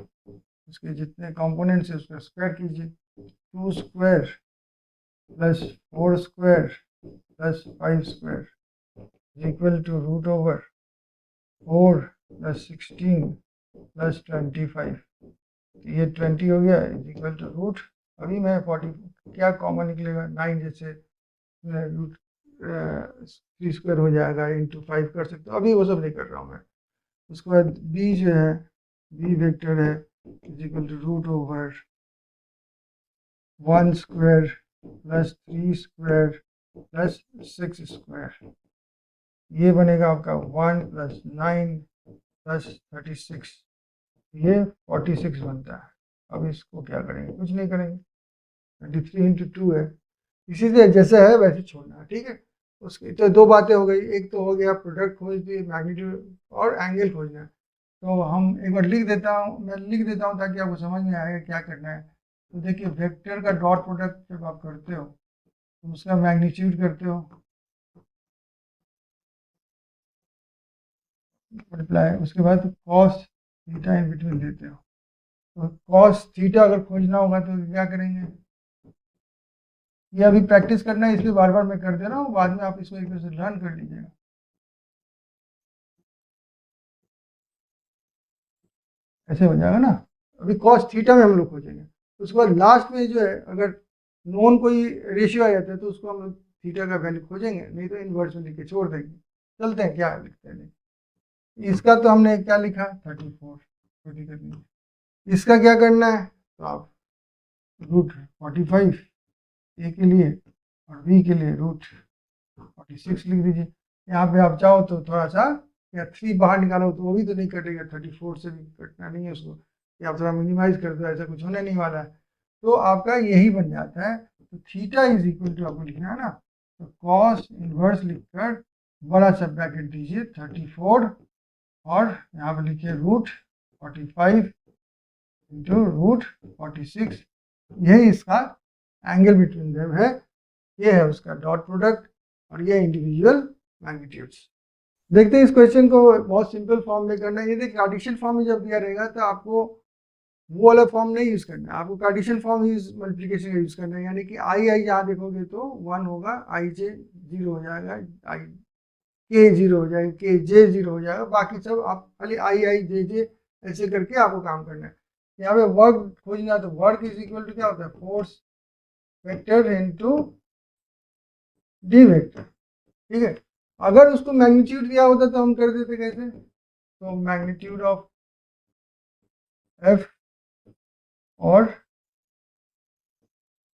उसके जितने कंपोनेंट्स है उसका स्क्वायर कीजिए, 2 square plus 4 square plus 5 square equal to root over 4 plus 16 plus 25, ये 20 हो गया इज इक्वल टू रूट, अभी मैं 40 क्या कॉमन निकलेगा 9, जैसे रूट 3 स्क्वायर हो जाएगा इंटू 5 कर सकते हो, अभी वो सब नहीं कर रहा हूँ मैं। उसके बाद बी जो है, बी वेक्टर है is equal to root over 1 square plus 3 square plus 6 square, ये बनेगा आपका 1 प्लस 9 प्लस 36, ये 46 बनता है। अब इसको क्या करेंगे, कुछ नहीं करेंगे, 23 इंटू 2 है, इसी से जैसे है वैसे छोड़ना है, ठीक है। उसकी तो दो बातें हो गई, एक तो हो गया प्रोडक्ट खोज दी, मैग्नीट्यूड और एंगल खोजना है, तो हम एक बार लिख देता हूँ, मैं लिख देता हूँ ताकि आपको समझ में आएगा क्या करना है। तो देखिए वेक्टर का डॉट प्रोडक्ट जब आप करते हो तो उसका मैग्नीट्यूड करते हो मल्टीप्लाई, उसके बाद कॉस थीटा इन बिटवीन देते हो, तो कॉस थीटा अगर खोजना होगा तो क्या करेंगे, ये अभी प्रैक्टिस करना है इसलिए बार बार मैं कर दे रहा हूँ, बाद में आप इसको एक से लर्न कर लीजिएगा। ऐसे हो जाएगा ना। अभी कॉस थीटा में हम लोग खोजेंगे, उसके बाद लास्ट में जो है अगर नॉन कोई रेशियो आ जाता है तो उसको हम लोग थीटा का वैल्यू खोजेंगे, नहीं तो इनवर्स में लिख के छोड़ देंगे। चलते हैं क्या लिखते हैं। इसका तो हमने क्या लिखा 34, छोटी करनी है। इसका क्या करना है, तो आप √45 ए के लिए और बी के लिए √46 लिख दीजिए। यहाँ पे आप चाहो तो थोड़ा सा या 3 बाहर निकालो तो वो भी तो नहीं कटेगा, 34 से भी कटना नहीं है उसको, या आप थोड़ा मिनिमाइज कर दो, ऐसा कुछ होने नहीं वाला है। तो आपका यही बन जाता है। तो थीटा इज इक्वल टू आपको लिखना है ना, तो कॉस इनवर्स लिखकर बड़ा सा ब्रैकेट दीजिए 34 और यहाँ पर लिखिए √45 इंटू √46, यही इसका एंगल बिटवीन देम है। ये है उसका डॉट प्रोडक्ट और ये इंडिविजुअल मैग्नीट्यूड्स। देखते हैं इस क्वेश्चन को बहुत सिंपल फॉर्म में करना है। ये देखिए कार्टेशियन फॉर्म में जब दिया रहेगा तो आपको वो वाला फॉर्म नहीं यूज करना है, आपको कार्टेशियन फॉर्म यूज मल्टीप्लिकेशन का यूज करना है। यानी कि आई यहाँ देखोगे तो 1 होगा, आई जे 0 हो जाएगा, आई के 0 हो जाएगा, के जे 0 हो जाएगा, बाकी सब आप खाली आई जे ऐसे करके आपको काम करना है। यहाँ पे वर्क खोजना, तो वर्क इज इक्वल टू क्या होता है, force vector into D vector. ठीक है, अगर उसको मैग्नीट्यूड दिया होता तो हम कर देते कैसे, तो मैग्नीट्यूड ऑफ एफ और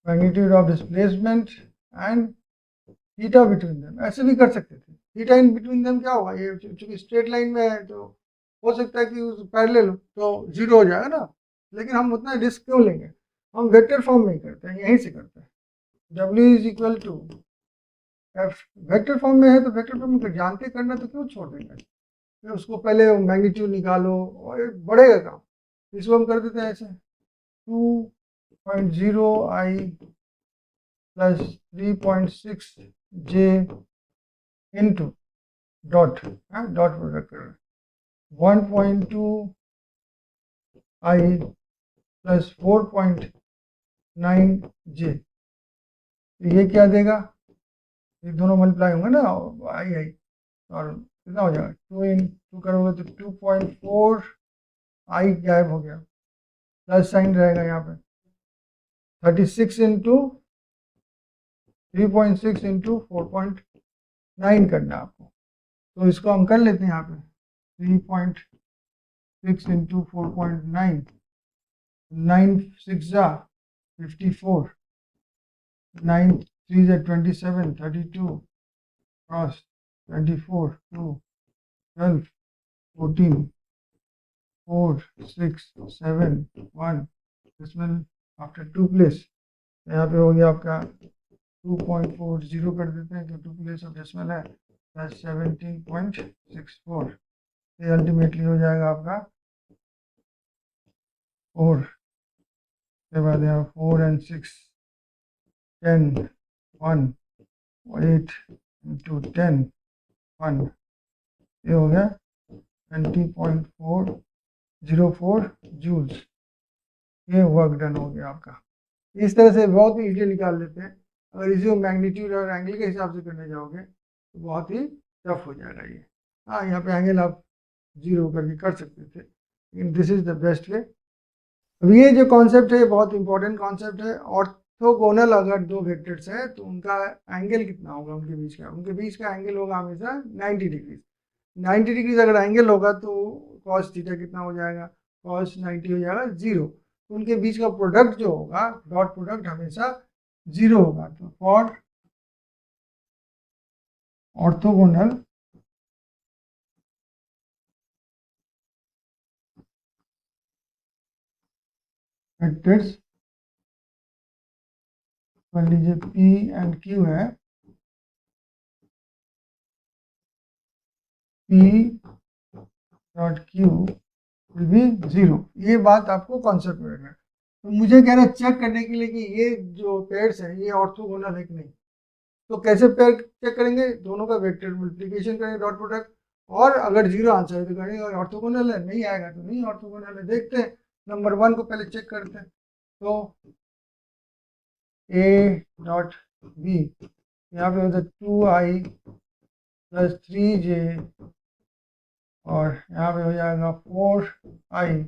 magnitude of displacement and theta between them, ऐसे भी कर सकते थे। थीटा इन बिटवीन देम क्या होगा, ये चूंकि स्ट्रेट लाइन में है तो हो सकता है कि उस पैरेलल हो तो 0 हो जाएगा ना, लेकिन हम उतना रिस्क क्यों लेंगे, हम वेक्टर फॉर्म में ही करते हैं, यहीं से करते हैं। W is equal to F, vector form में है तो वेक्टर फॉर्म में जानते करना तो क्यों छोड़ देंगे, फिर उसको पहले मैग्नीट्यूड निकालो और बढ़ेगा काम। इसको हम कर देते हैं ऐसे 2.0 आई plus 3.6 J into dot dot product कर 1.2 आई प्लस 4.9 जे, तो ये क्या देगा, ये दोनों मल्टीप्लाई होंगे ना, आई और कितना हो जाएगा 2 इन 2 करोगे तो 2.4 आई गायब हो गया, प्लस साइन रहेगा यहाँ पे 36 इंटू 3.6 इंटू 4.9 करना है आपको। तो इसको हम कर लेते हैं यहाँ पे 3.6 इंटू 4.9, 9 6 जा 54, 9 3 जा 27, 32 क्रॉस 24 2 12 14 4 6 7 1 decimal आफ्टर 2 प्लेस, यहाँ पे हो गया आपका 2.40 कर देते हैं, तो 2 प्लेस ऑफ डेसिमल है, प्लस 17.64, ये अल्टीमेटली हो जाएगा आपका 4 के बाद यहाँ 4 and 6 10 1 8 into 10 1, ये हो गया 20.404 जूल्स, ये वर्क डन हो गया आपका। इस तरह से बहुत ही इजीली निकाल लेते हैं। अगर इसी मैग्नीट्यूड और एंगल के हिसाब से करने जाओगे तो बहुत ही टफ हो जाएगा ये। हाँ, यहाँ पे एंगल आप 0 करके कर सकते थे, लेकिन this is the best way. अब ये जो कॉन्सेप्ट है बहुत इंपॉर्टेंट कॉन्सेप्ट है। ऑर्थोगोनल अगर दो वेक्टर्स है तो उनका एंगल कितना होगा, उनके बीच का एंगल होगा हमेशा 90 डिग्री। 90 डिग्री अगर एंगल होगा तो कॉस थीटा कितना हो जाएगा, कॉस 90 हो जाएगा 0। उनके बीच का प्रोडक्ट जो होगा, डॉट प्रोडक्ट हमेशा 0 होगा। तो फॉर ऑर्थोगोनल वेक्टर्स, मान लीजिए P एंड Q है, P dot Q will be 0। ये बात आपको कॉन्सेप्ट में रखना है। तो मुझे कह रहा है चेक करने के लिए कि ये जो पेयर्स है ये ऑर्थोगोनल है कि नहीं। तो कैसे पेयर चेक करेंगे, दोनों का वेक्टर मल्टीप्लिकेशन करेंगे डॉट प्रोडक्ट, और अगर 0 आंसर है तो करेंगे, और ऑर्थोगोनल है नहीं आएगा तो नहीं ऑर्थोगोनल है। देखते हैं, नंबर 1 को पहले चेक करते हैं। तो ए डॉट बी, यहाँ पे होता है 2i प्लस 3j, और यहाँ पे हो जाएगा 4i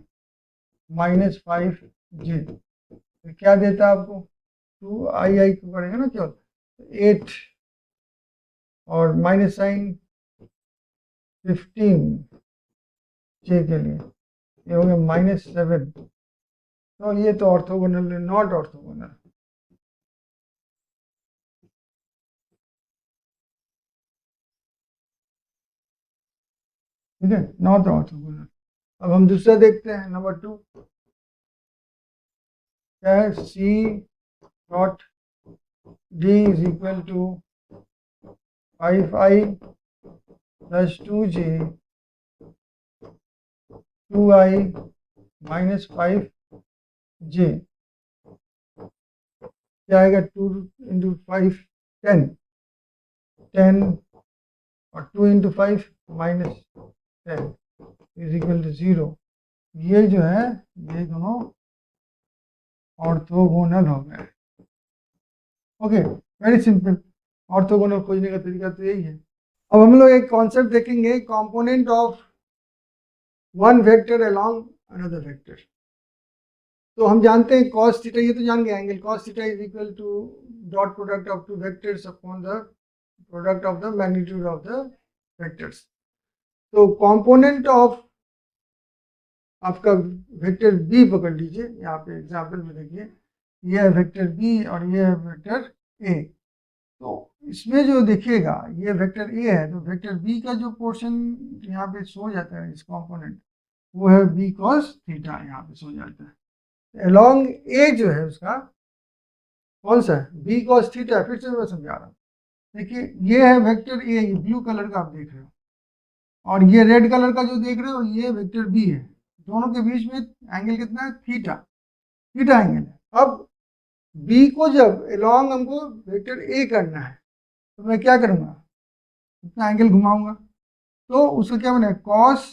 -5j, तो क्या देता है आपको 2i को पड़ेगा ना केवल 8 और माइनस साइन 15j के लिए ये हो गया -7, तो ये तो ऑर्थोगोनल है, नॉट ऑर्थोगोनल। ठीक है, नॉट ऑर्थोगोनल। अब हम दूसरा देखते हैं, नंबर 2 क्या है, C dot D is equal to 5i plus 2j 2i minus 5j, क्या आएगा 2 इंटू 5 10 10 और 2 into 5 minus 10 is equal to 0। ये जो है ये दोनों ऑर्थोगोनल हो गए। ओके, वेरी सिंपल, ऑर्थोगोनल खोजने का तरीका तो यही है। अब हम लोग एक कॉन्सेप्ट देखेंगे, component of one vector along another vector. तो हम जानते हैं cos थीटा, ये तो जान गए, angle cos theta is equal to dot product of two vectors upon the product of the magnitude of the vectors. तो कंपोनेंट ऑफ आपका वेक्टर बी पकड़ लीजिए, यहाँ पे एग्जाम्पल में देखिए, ये है वेक्टर बी और ये है वेक्टर ए। तो इसमें जो देखिएगा ये वेक्टर ए है, तो वेक्टर बी का जो पोर्शन यहाँ पे सो जाता है इस कंपोनेंट, वो है बी कॉस थीटा, यहाँ पे सो जाता है। अलोंग ए जो है उसका कौन सा है, बी कॉस थीटा। फिर से मैं समझा रहा हूँ, देखिए ये है वेक्टर ए, ये ब्लू कलर का आप देख रहे हो, और ये रेड कलर का जो देख रहे हो ये वेक्टर बी है। दोनों के बीच में एंगल कितना है, थीटा, थीटा एंगल है। अब बी को जब अलोंग हमको वेक्टर ए करना है, तो मैं क्या करूँगा, इतना एंगल घुमाऊंगा, तो उसका क्या बनेगा, कॉस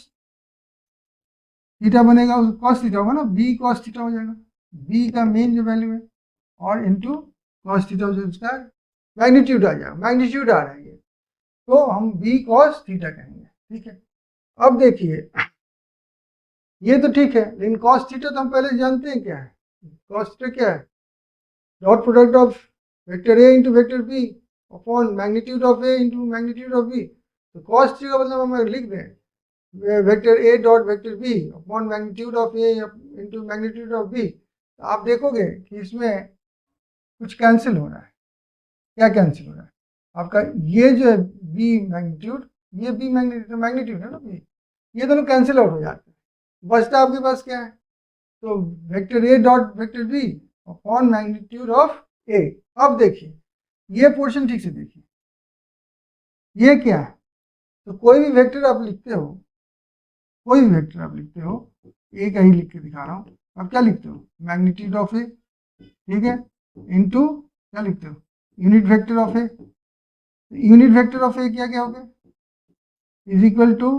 थीटा बनेगा, कॉस थीटा होगा ना, बी कॉस थीटा हो जाएगा, बी का मेन जो वैल्यू है, और इंटू कॉस थीटा हो जाएगा, उसका मैग्नीट्यूड आ जाएगा, मैग्नीट्यूड आ रहा है ये, तो हम बी कॉस थीटा कहेंगे। ठीक है, अब देखिए ये तो ठीक है, लेकिन कॉस थीटा तो हम पहले जानते हैं क्या है, कॉस थीटा क्या है, dot product of vector A into vector B upon magnitude of A into magnitude of B. तो कॉस थीटा का मतलब हम लिख दें vector A dot vector B upon magnitude of A into magnitude of B. तो आप देखोगे कि इसमें कुछ कैंसिल हो रहा है। क्या कैंसिल हो रहा है, आपका ये जो है बी मैग्नीट्यूड, ये बी मैग्नीट्यूड है ना बी, ये दोनों कैंसिल आउट हो जाते हैं, बचता आपके पास क्या है, तो vector A dot vector B upon magnitude of A. अब देखिए ये पोर्शन ठीक से देखिए, ये क्या है, तो कोई भी वेक्टर आप लिखते हो, कोई भी वेक्टर आप लिखते हो, ए का ही लिख के दिखा रहा हूँ, आप क्या लिखते हो, मैग्नीट्यूड ऑफ ए, ठीक है, इनटू क्या लिखते हो, unit vector of A. Unit vector of A क्या क्या हो गया, is equal to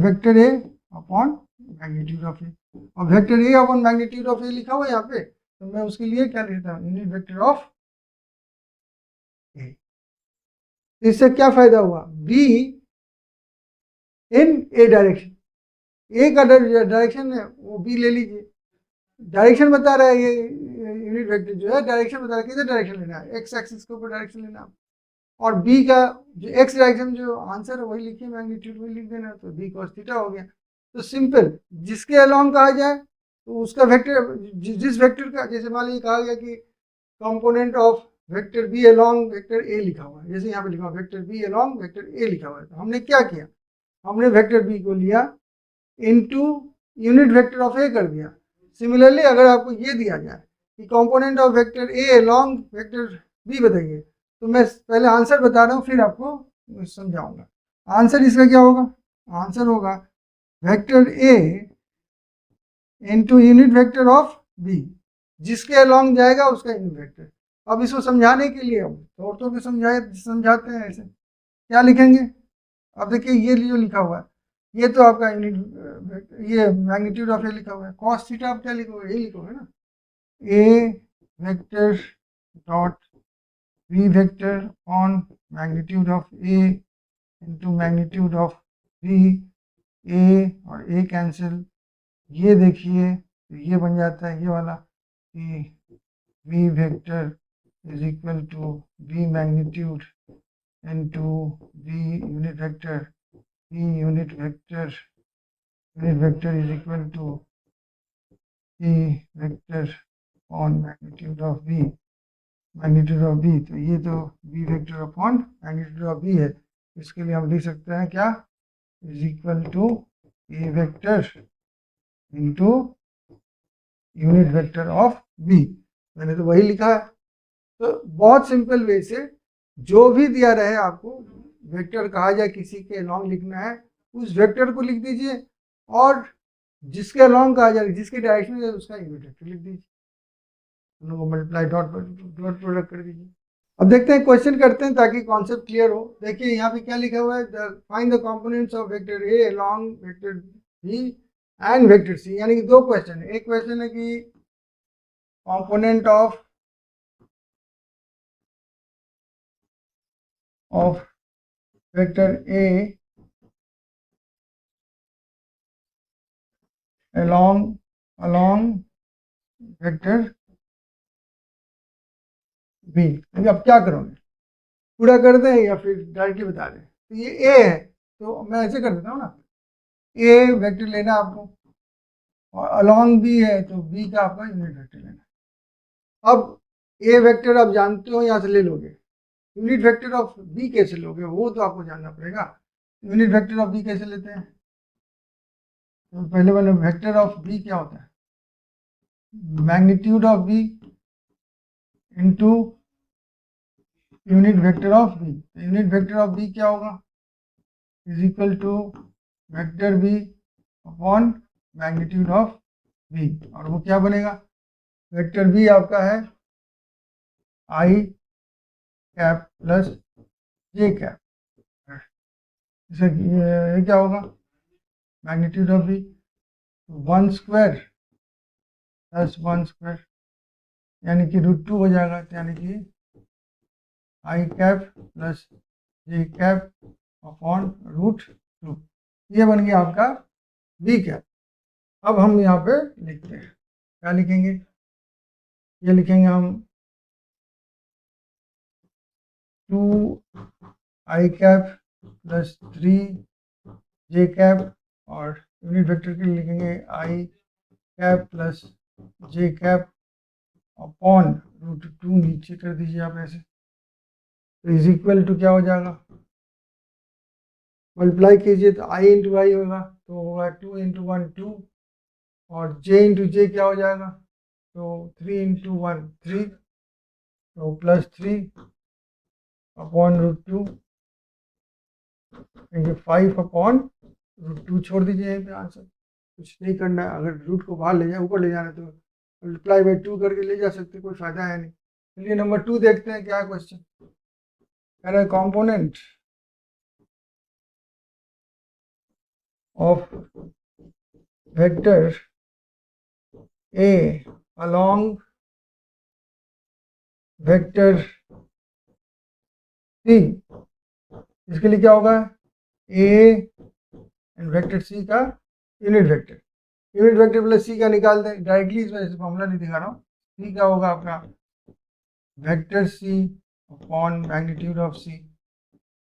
vector A upon magnitude of A, और vector A upon magnitude of A लिखा हुआ है यहाँ पे, तो मैं उसके लिए क्या लिखता हूँ, यूनिट वेक्टर ऑफ ए। इससे क्या फायदा हुआ, बी इन ए डायरेक्शन, ए का डायरेक्शन है वो बी ले लीजिए, डायरेक्शन बता रहा है ये यूनिट वेक्टर जो है, डायरेक्शन बता रहा है किधर डायरेक्शन लेना है, एक्स एक्सिस के ऊपर डायरेक्शन लेना है, और बी का जो एक्स डायरेक्शन जो आंसर है वही लिखिए, मैग्नीट्यूड वही लिख देना, तो बी कॉस थीटा हो गया। तो सिंपल, जिसके अलोंग कहा जाए तो उसका वेक्टर, जिस वेक्टर का, जैसे मान लीजिए कहा गया कि component of vector B along vector A लिखा हुआ है, जैसे यहाँ पे लिखा हुआ vector B along vector A लिखा हुआ है, तो हमने क्या किया, हमने वेक्टर बी को लिया into unit vector of A कर दिया। सिमिलरली अगर आपको ये दिया जाए कि component of vector A along vector B बताइए, तो मैं पहले आंसर बता रहा हूँ फिर आपको समझाऊंगा। आंसर इसका क्या होगा, आंसर होगा vector A into unit vector of B, जिसके अलोंग जाएगा उसका यूनिट वेक्टर। अब इसको समझाने के लिए हम तौर पे समझाते हैं, ऐसे क्या लिखेंगे, अब देखिए ये जो लिखा हुआ है, ये तो आपका यूनिट, ये मैग्नीट्यूड ऑफ ए लिखा हुआ है, कॉस थीटा आप क्या लिखोगे, ये लिखोगे ना, A vector dot B vector on magnitude of A into magnitude of B A और ए कैंसिल, ये देखिए तो ये बन जाता है ये वाला कि v vector is equal to v magnitude into v unit vector, v unit vector is equal to v vector on magnitude of v, magnitude of v। तो ये तो v vector upon magnitude of v है, इसके लिए हम लिख सकते हैं क्या, is equal to a vector into unit vector of v। मैंने तो वही लिखा है। तो बहुत सिंपल वे से जो भी दिया रहे आपको वेक्टर कहा जाए, किसी के अलोंग लिखना है उस वेक्टर को लिख दीजिए, और जिसके अलोंग कहा जाए, जिसके डायरेक्शन में उसका यूनिट वेक्टर लिख दीजिए, दोनों को मल्टीप्लाई डॉट प्रोडक्ट कर दीजिए। अब देखते हैं, क्वेश्चन करते हैं ताकि कॉन्सेप्ट क्लियर हो। देखिए यहाँ पे क्या लिखा हुआ है, find the components of vector A along vector B and vector C. यानी कि दो क्वेश्चन है, एक क्वेश्चन है कि component of vector A along vector B. अब क्या करोगे, पूरा कर दें या फिर डायरेक्टली बता दें। तो ये ए है तो मैं ऐसे कर देता हूँ ना, ए वेक्टर लेना आपको और along बी है तो बी का आपका यूनिट वेक्टर लेना। अब ए वेक्टर आप जानते हो, यहाँ से ले लोगे। यूनिट वेक्टर ऑफ बी कैसे लोगे वो तो आपको जानना पड़ेगा। यूनिट वेक्टर ऑफ बी कैसे लेते हैं, तो पहले वाले वेक्टर ऑफ बी क्या होता है, magnitude of B into unit vector of B. Unit vector of B क्या होगा, is equal to vector B upon magnitude of B. और वो क्या बनेगा, वेक्टर बी आपका है I cap plus J cap. ये क्या होगा, magnitude of B 1 square plus 1 square यानी कि √2 हो जाएगा। यानी कि I cap plus J cap upon √2, ये बन गया आपका बी कैप। अब हम यहाँ पे लिखते हैं, क्या लिखेंगे, ये लिखेंगे हम 2 आई कैप प्लस 3 जे कैप, और यूनिट वेक्टर के लिए लिखेंगे आई cap plus J cap upon √2, नीचे कर दीजिए आप ऐसे। तो इज इक्वल टू क्या हो जाएगा, मल्टीप्लाई कीजिए तो आई इंटू आई होगा, तो होगा 2 इंटू 1 2, और जे इंटू जे क्या हो जाएगा, तो 3 इंटू 1 3, तो प्लस 3 अपॉन √2, 5 अपॉन √2 छोड़ दीजिए यहीं पे आंसर, कुछ नहीं करना है। अगर रूट को बाहर ले जाए, ऊपर ले जाना, तो मल्टीप्लाई बाई 2 करके ले जा सकते, कोई फायदा है नहीं। चलिए नंबर 2 देखते हैं क्या क्वेश्चन कह रहा है, component of vector A along vector C. इसके लिए क्या होगा, ए एंड वेक्टर सी का unit vector, unit vector plus C का निकाल दें डायरेक्टली, इस वजह से फॉर्मूला नहीं दिखा रहा हूँ। सी का होगा आपका vector C upon magnitude of C.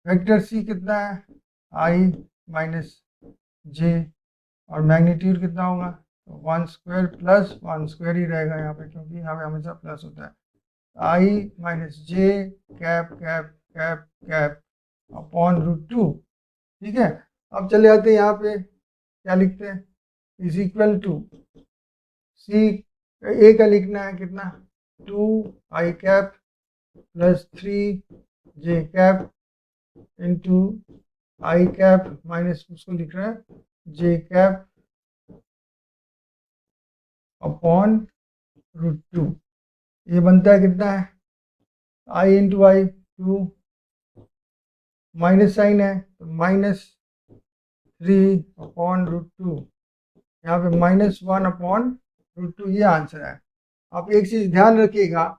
Vector C कितना है, आई माइनस जे, और मैग्नीट्यूड कितना होगा, तो 1 स्क्वायर प्लस 1 स्क्वायर ही रहेगा यहाँ पे, क्योंकि यहाँ पे हमेशा प्लस होता है। I minus J cap cap cap cap upon √2, ठीक है। अब चले जाते हैं यहाँ पे, क्या लिखते हैं, इज इक्वल टू सी, ए का लिखना है कितना, 2 आई कैप प्लस 3 जे कैप इंटू आई कैप माइनस उसको लिख रहा है जे कैप अपॉन √2। ये बनता है कितना है, आई इंटू आई 2, माइनस साइन है तो -3 अपॉन √2, यहाँ पे -1 अपॉन √2, ये आंसर है। आप एक चीज ध्यान रखिएगा,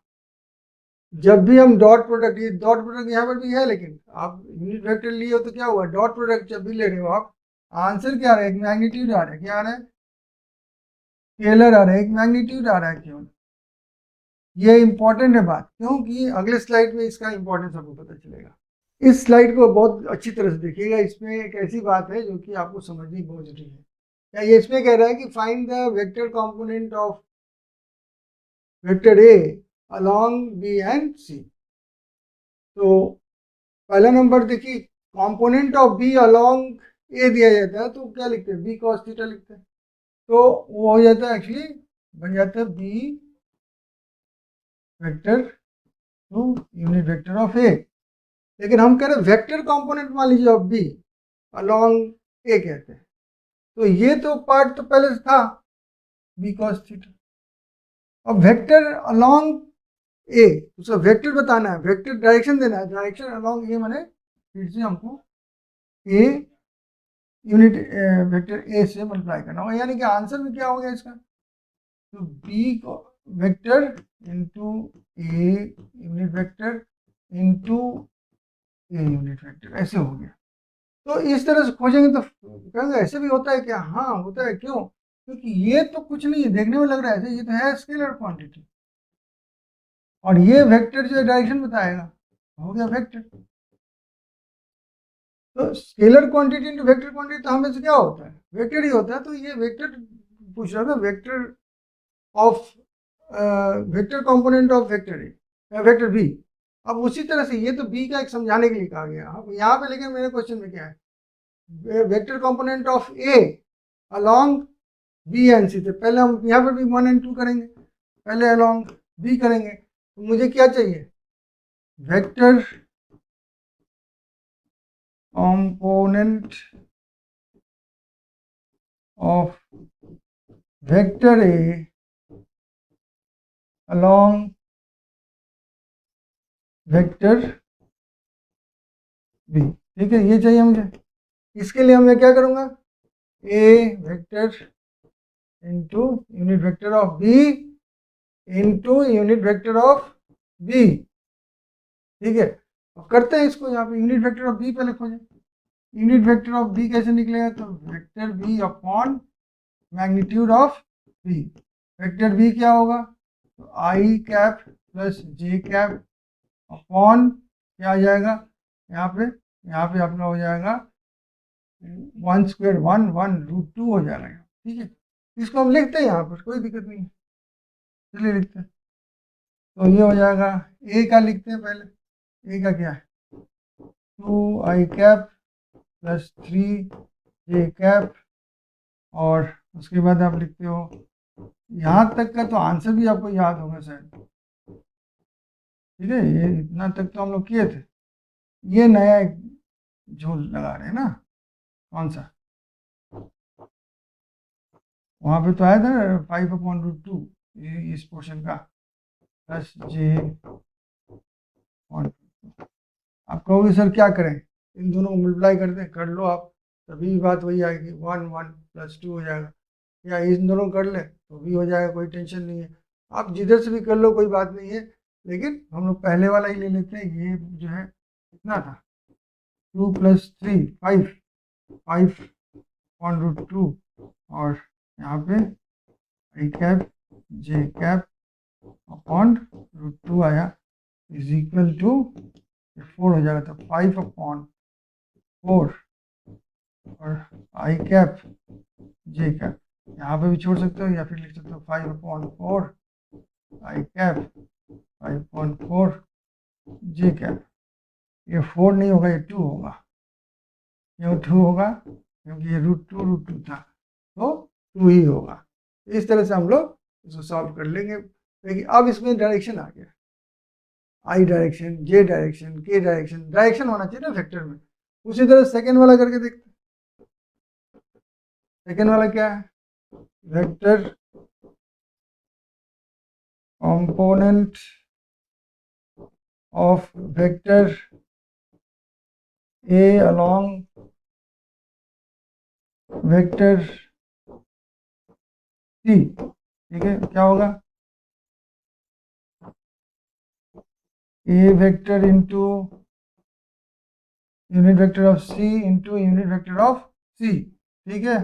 जब भी हम डॉट प्रोडक्ट, ये डॉट प्रोडक्ट यहाँ पर भी है, लेकिन आप यूनिट वेक्टर लिए हो तो क्या हुआ, डॉट प्रोडक्ट जब भी ले रहे हो आप, आंसर क्या आ रहा है, एक मैग्नीट्यूड आ रहा है, क्या आ रहा है, स्केलर आ रहा है, एक मैग्नीट्यूड आ रहा है केवल। ये इंपॉर्टेंट है बात, क्योंकि अगले स्लाइड में इसका इंपॉर्टेंस आपको पता चलेगा। इस स्लाइड को बहुत अच्छी तरह से देखिएगा, इसमें एक ऐसी बात है जो कि आपको समझनी बहुत जरूरी है। क्या ये इसमें कह रहा है कि find the vector component of vector A along B and C. तो पहला नंबर देखिए, component of B along A दिया जाता है तो क्या लिखते हैं, बी कॉस थीटा लिखते हैं। तो वो हो जाता है, एक्चुअली बन जाता है B vector to unit vector of A. लेकिन हम कह रहे हैं वेक्टर कंपोनेंट मान लीजिए ऑफ बी अलोंग ए कहते हैं, तो ये तो पार्ट तो पहले से था बी कॉस थीटा। अब वेक्टर अलोंग ए, उसका वेक्टर बताना है, वेक्टर डायरेक्शन देना है, डायरेक्शन अलोंग ए माने फिर से हमको ए यूनिट वेक्टर ए से मल्टीप्लाई करना होगा, यानी कि आंसर में क्या हो गया इसका, तो बी वेक्टर इंटू ए यूनिट वेक्टर इंटू ए यूनिट वेक्टर, ऐसे हो गया। तो इस तरह से खोजेंगे तो कहेंगे ऐसे भी होता है क्या, हाँ होता है। क्यों, क्योंकि ये तो कुछ नहीं है, देखने में लग रहा है ऐसे, ये तो है स्केलर क्वांटिटी, और ये वेक्टर जो डायरेक्शन बताएगा, हो गया वेक्टर। तो scalar quantity into vector quantity तो हमें से क्या होता है, वेक्टर ही होता है। तो ये वेक्टर पूछ रहा था, vector of vector component of vector A vector B. अब उसी तरह से ये तो बी का एक समझाने के लिए कहा गया। अब यहाँ पे लेकिन मेरे क्वेश्चन में क्या है, vector component of A along B and C. तो पहले हम यहाँ पे भी 1 और 2 करेंगे, पहले अलोंग बी करेंगे। तो मुझे क्या चाहिए, vector component of vector A along vector B. ठीक है, ये चाहिए मुझे। इसके लिए मैं क्या करूँगा, A vector into unit vector of B into unit vector of B. ठीक है, अब करते हैं इसको, यहाँ पे यूनिट वेक्टर ऑफ बी पहले खोजें। यूनिट वेक्टर ऑफ बी कैसे निकलेगा, तो vector B upon magnitude of B. Vector B क्या होगा, तो I cap plus J cap upon क्या आ जाएगा, यहाँ पे अपना हो जाएगा 1 स्क्वायर 1 √2 हो जाएगा। ठीक है, इसको हम लिखते हैं यहाँ पर, कोई दिक्कत नहीं है, चलिए लिखते हैं। तो ये हो जाएगा, ए का लिखते हैं पहले, ए का क्या है, 2i cap plus 3j cap, और उसके बाद आप लिखते हो, यहाँ तक का तो आंसर भी आपको याद होगा शायद। ठीक है, ये इतना तक तो हम लोग किए थे। ये नया एक झोल लगा रहे हैं ना, कौन सा, वहाँ पे तो आया था 5/√2 इस पोर्शन का, प्लस जे। आप कहोगे सर क्या करें, इन दोनों को मल्टीप्लाई कर दें, कर लो आप, तभी बात वही आएगी, 1 प्लस 2 हो जाएगा। या इन दोनों कर ले तो भी हो जाएगा, कोई टेंशन नहीं है। आप जिधर से भी कर लो, कोई बात नहीं है, लेकिन हम लोग पहले वाला ही ले लेते हैं। ये जो है कितना था, 2 + 3 5/√2, और यहाँ पे आई कैप जे कैप अपॉन √2 आया, इज इक्वल टू 4 हो जाएगा। तो 5/4 और आई कैप जे कैप यहाँ पे भी छोड़ सकते हो, या फिर लिख सकते हो 5/4 आई कैप 5/4 जे कैप। ये 4 नहीं होगा, ये 2 होगा, क्यों 2 होगा, क्योंकि ये √2 था, तो 2 ही होगा। इस तरह से हम लोग इसको सॉल्व कर लेंगे। लेकिन अब इसमें डायरेक्शन आ गया, आई डायरेक्शन, जे डायरेक्शन, के डायरेक्शन, डायरेक्शन होना चाहिए ना वेक्टर में। उसी तरह सेकेंड वाला करके देखते हैं। सेकेंड वाला क्या है, vector component of vector A along vector C. ठीक है, क्या होगा, A vector into unit vector of C into unit vector of C. ठीक है,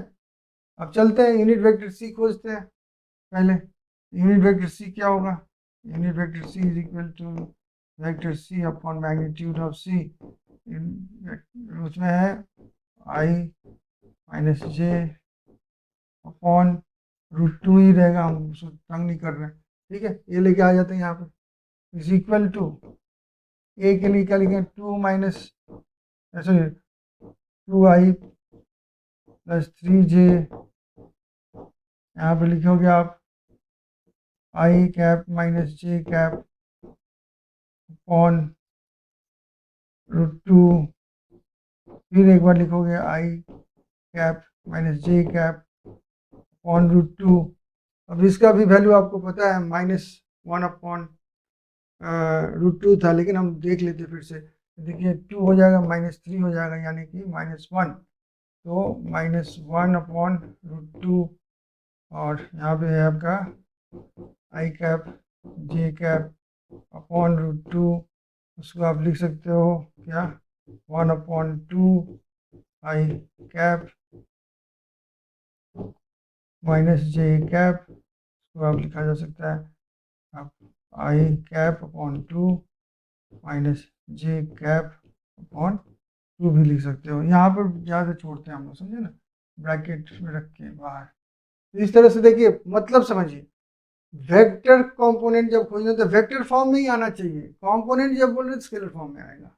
अब चलते हैं यूनिट वेक्टर सी खोजते हैं। पहले यूनिट वेक्टर सी क्या होगा, unit vector C is equal to vector C upon magnitude of C, उसमें है आई माइनस जे अपॉन √2 ही रहेगा, हम उसको तंग नहीं कर रहे हैं। ठीक है, ये लेके आ जाते हैं यहाँ पे, इज इक्वल टू ए के लिए क्या लिखेंगे, 2 minus sorry 2i plus 3j, यहाँ पे लिखोगे आप आई cap minus J cap upon √2, फिर एक बार लिखोगे आई cap minus J cap upon √2। अब इसका भी वैल्यू आपको पता है -1 अपॉन √2 था, लेकिन हम देख लेते फिर से। देखिए 2 हो जाएगा, -3 हो जाएगा, यानी कि -1, तो -1 अपॉन √2, और यहाँ पे है आपका आई कैप जे कैप अपॉन √2, उसको आप लिख सकते हो क्या, 1/2 आई कैप माइनस जे कैप, उसको आप लिखा जा सकता है आप आई cap upon 2 minus J cap upon 2 भी लिख सकते हो। यहाँ पर ज़्यादा छोड़ते हैं हम लोग, समझे ना, ब्रैकेट में रख के बाहर। तो इस तरह से देखिए, मतलब समझिए, वेक्टर कंपोनेंट जब खोजना तो वेक्टर फॉर्म में ही आना चाहिए, कंपोनेंट जब बोल रहे तो स्केलर फॉर्म में आएगा।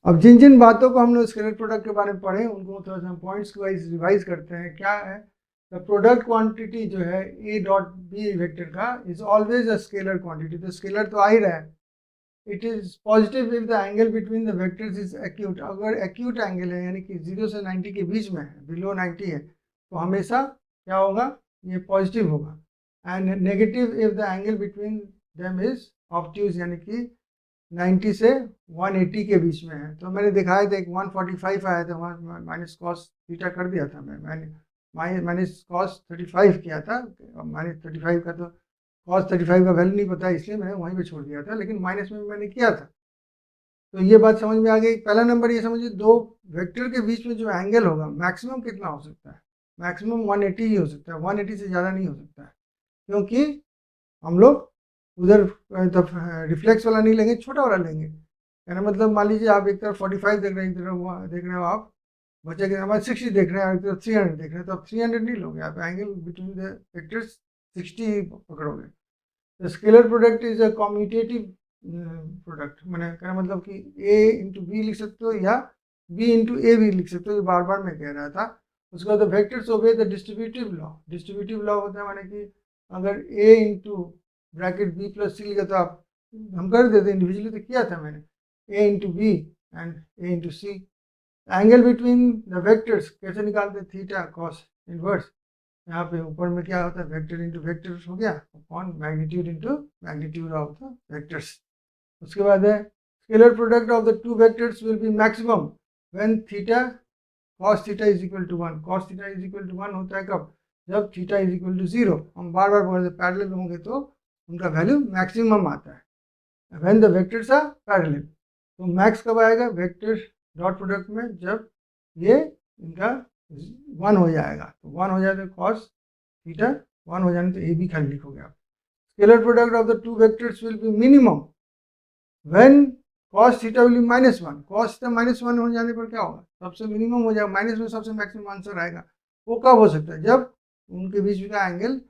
अब जिन जिन बातों को हम लोग स्केलर प्रोडक्ट के बारे में पढ़े, उनको थोड़ा सा पॉइंट्स वाइज रिवाइज करते हैं। क्या है, द प्रोडक्ट क्वांटिटी जो है ए डॉट बी वेक्टर का is always a scalar quantity, तो स्केलर तो आ ही रहा है। It is positive if the angle between the vectors is acute, अगर एक्यूट एंगल है यानी कि 0 से 90 के बीच में है, बिलो 90 है, तो हमेशा क्या होगा, ये पॉजिटिव होगा। And negative if the angle between them is obtuse, यानी कि 90 से 180 के बीच में है। तो मैंने दिखाया था एक 145 आया था, वहाँ माइनस कॉस थीटा कर दिया था, मैंने माइनस कॉस 35 किया था, -35 का तो cos 35 का वैल्यू नहीं पता, इसलिए मैंने वहीं पे छोड़ दिया था, लेकिन माइनस में मैंने किया था। तो ये बात समझ में आ गई। पहला नंबर ये समझिए, दो वेक्टर के बीच में जो एंगल होगा मैक्सिमम कितना हो सकता है, मैक्सिमम 180 ही हो सकता है, 180 से ज़्यादा नहीं हो सकता है, क्योंकि हम लोग उधर रिफ्लेक्स वाला नहीं लेंगे, छोटा वाला लेंगे। कहना मतलब, मान लीजिए आप एक तरफ 45 देख रहे हैं, एक तरफ देख रहे हो आप बचे के हमारे 60 देख रहे हैं, एक तरफ 300 देख रहे हैं, तो आप 300 नहीं लोगे, आप angle between the vectors 60 पकड़ोगे। The scalar product is a commutative product, मैंने कहना मतलब कि a इंटू बी लिख सकते हो या b इंटू ए भी लिख सकते हो, बार बार मैं कह रहा था। उसके बाद vectors obey the distributive law, distributive law होता है माने कि अगर a into bracket b plus C लिखा, तो आप हम कर देते इंडिविजुअली, तो किया था मैंने, a into B and a into C. Angle between the vectors कैसे निकालते, थीटा कॉस इनवर्स, यहाँ पे ऊपर में क्या होता है, वेक्टर इंटू वेक्टर हो गया upon magnitude into magnitude of the vectors. उसके बाद है scalar product of the two vectors will be maximum when theta cos theta is equal to 1, cos theta is equal to 1 होता है कब, जब theta is equal to 0। हम बार बार बोल रहे थे पैरेलल होंगे तो उनका वैल्यू मैक्सिमम आता है, when the vectors are parallel. तो मैक्स कब आएगा वेक्टर डॉट प्रोडक्ट में, जब ये इनका 1 हो जाएगा, तो 1 हो जाए तो कॉस थीटा 1 हो जाने तो ए भी खाली लिखोगे आप। Scalar product of the two vectors will B minimum when cos theta will be -1, cos theta -1 हो जाने पर क्या होगा, सबसे मिनिमम हो जाएगा, माइनस में सबसे मैक्सिमम आंसर आएगा। वो कब हो सकता है, जब उनके बीच का एंगल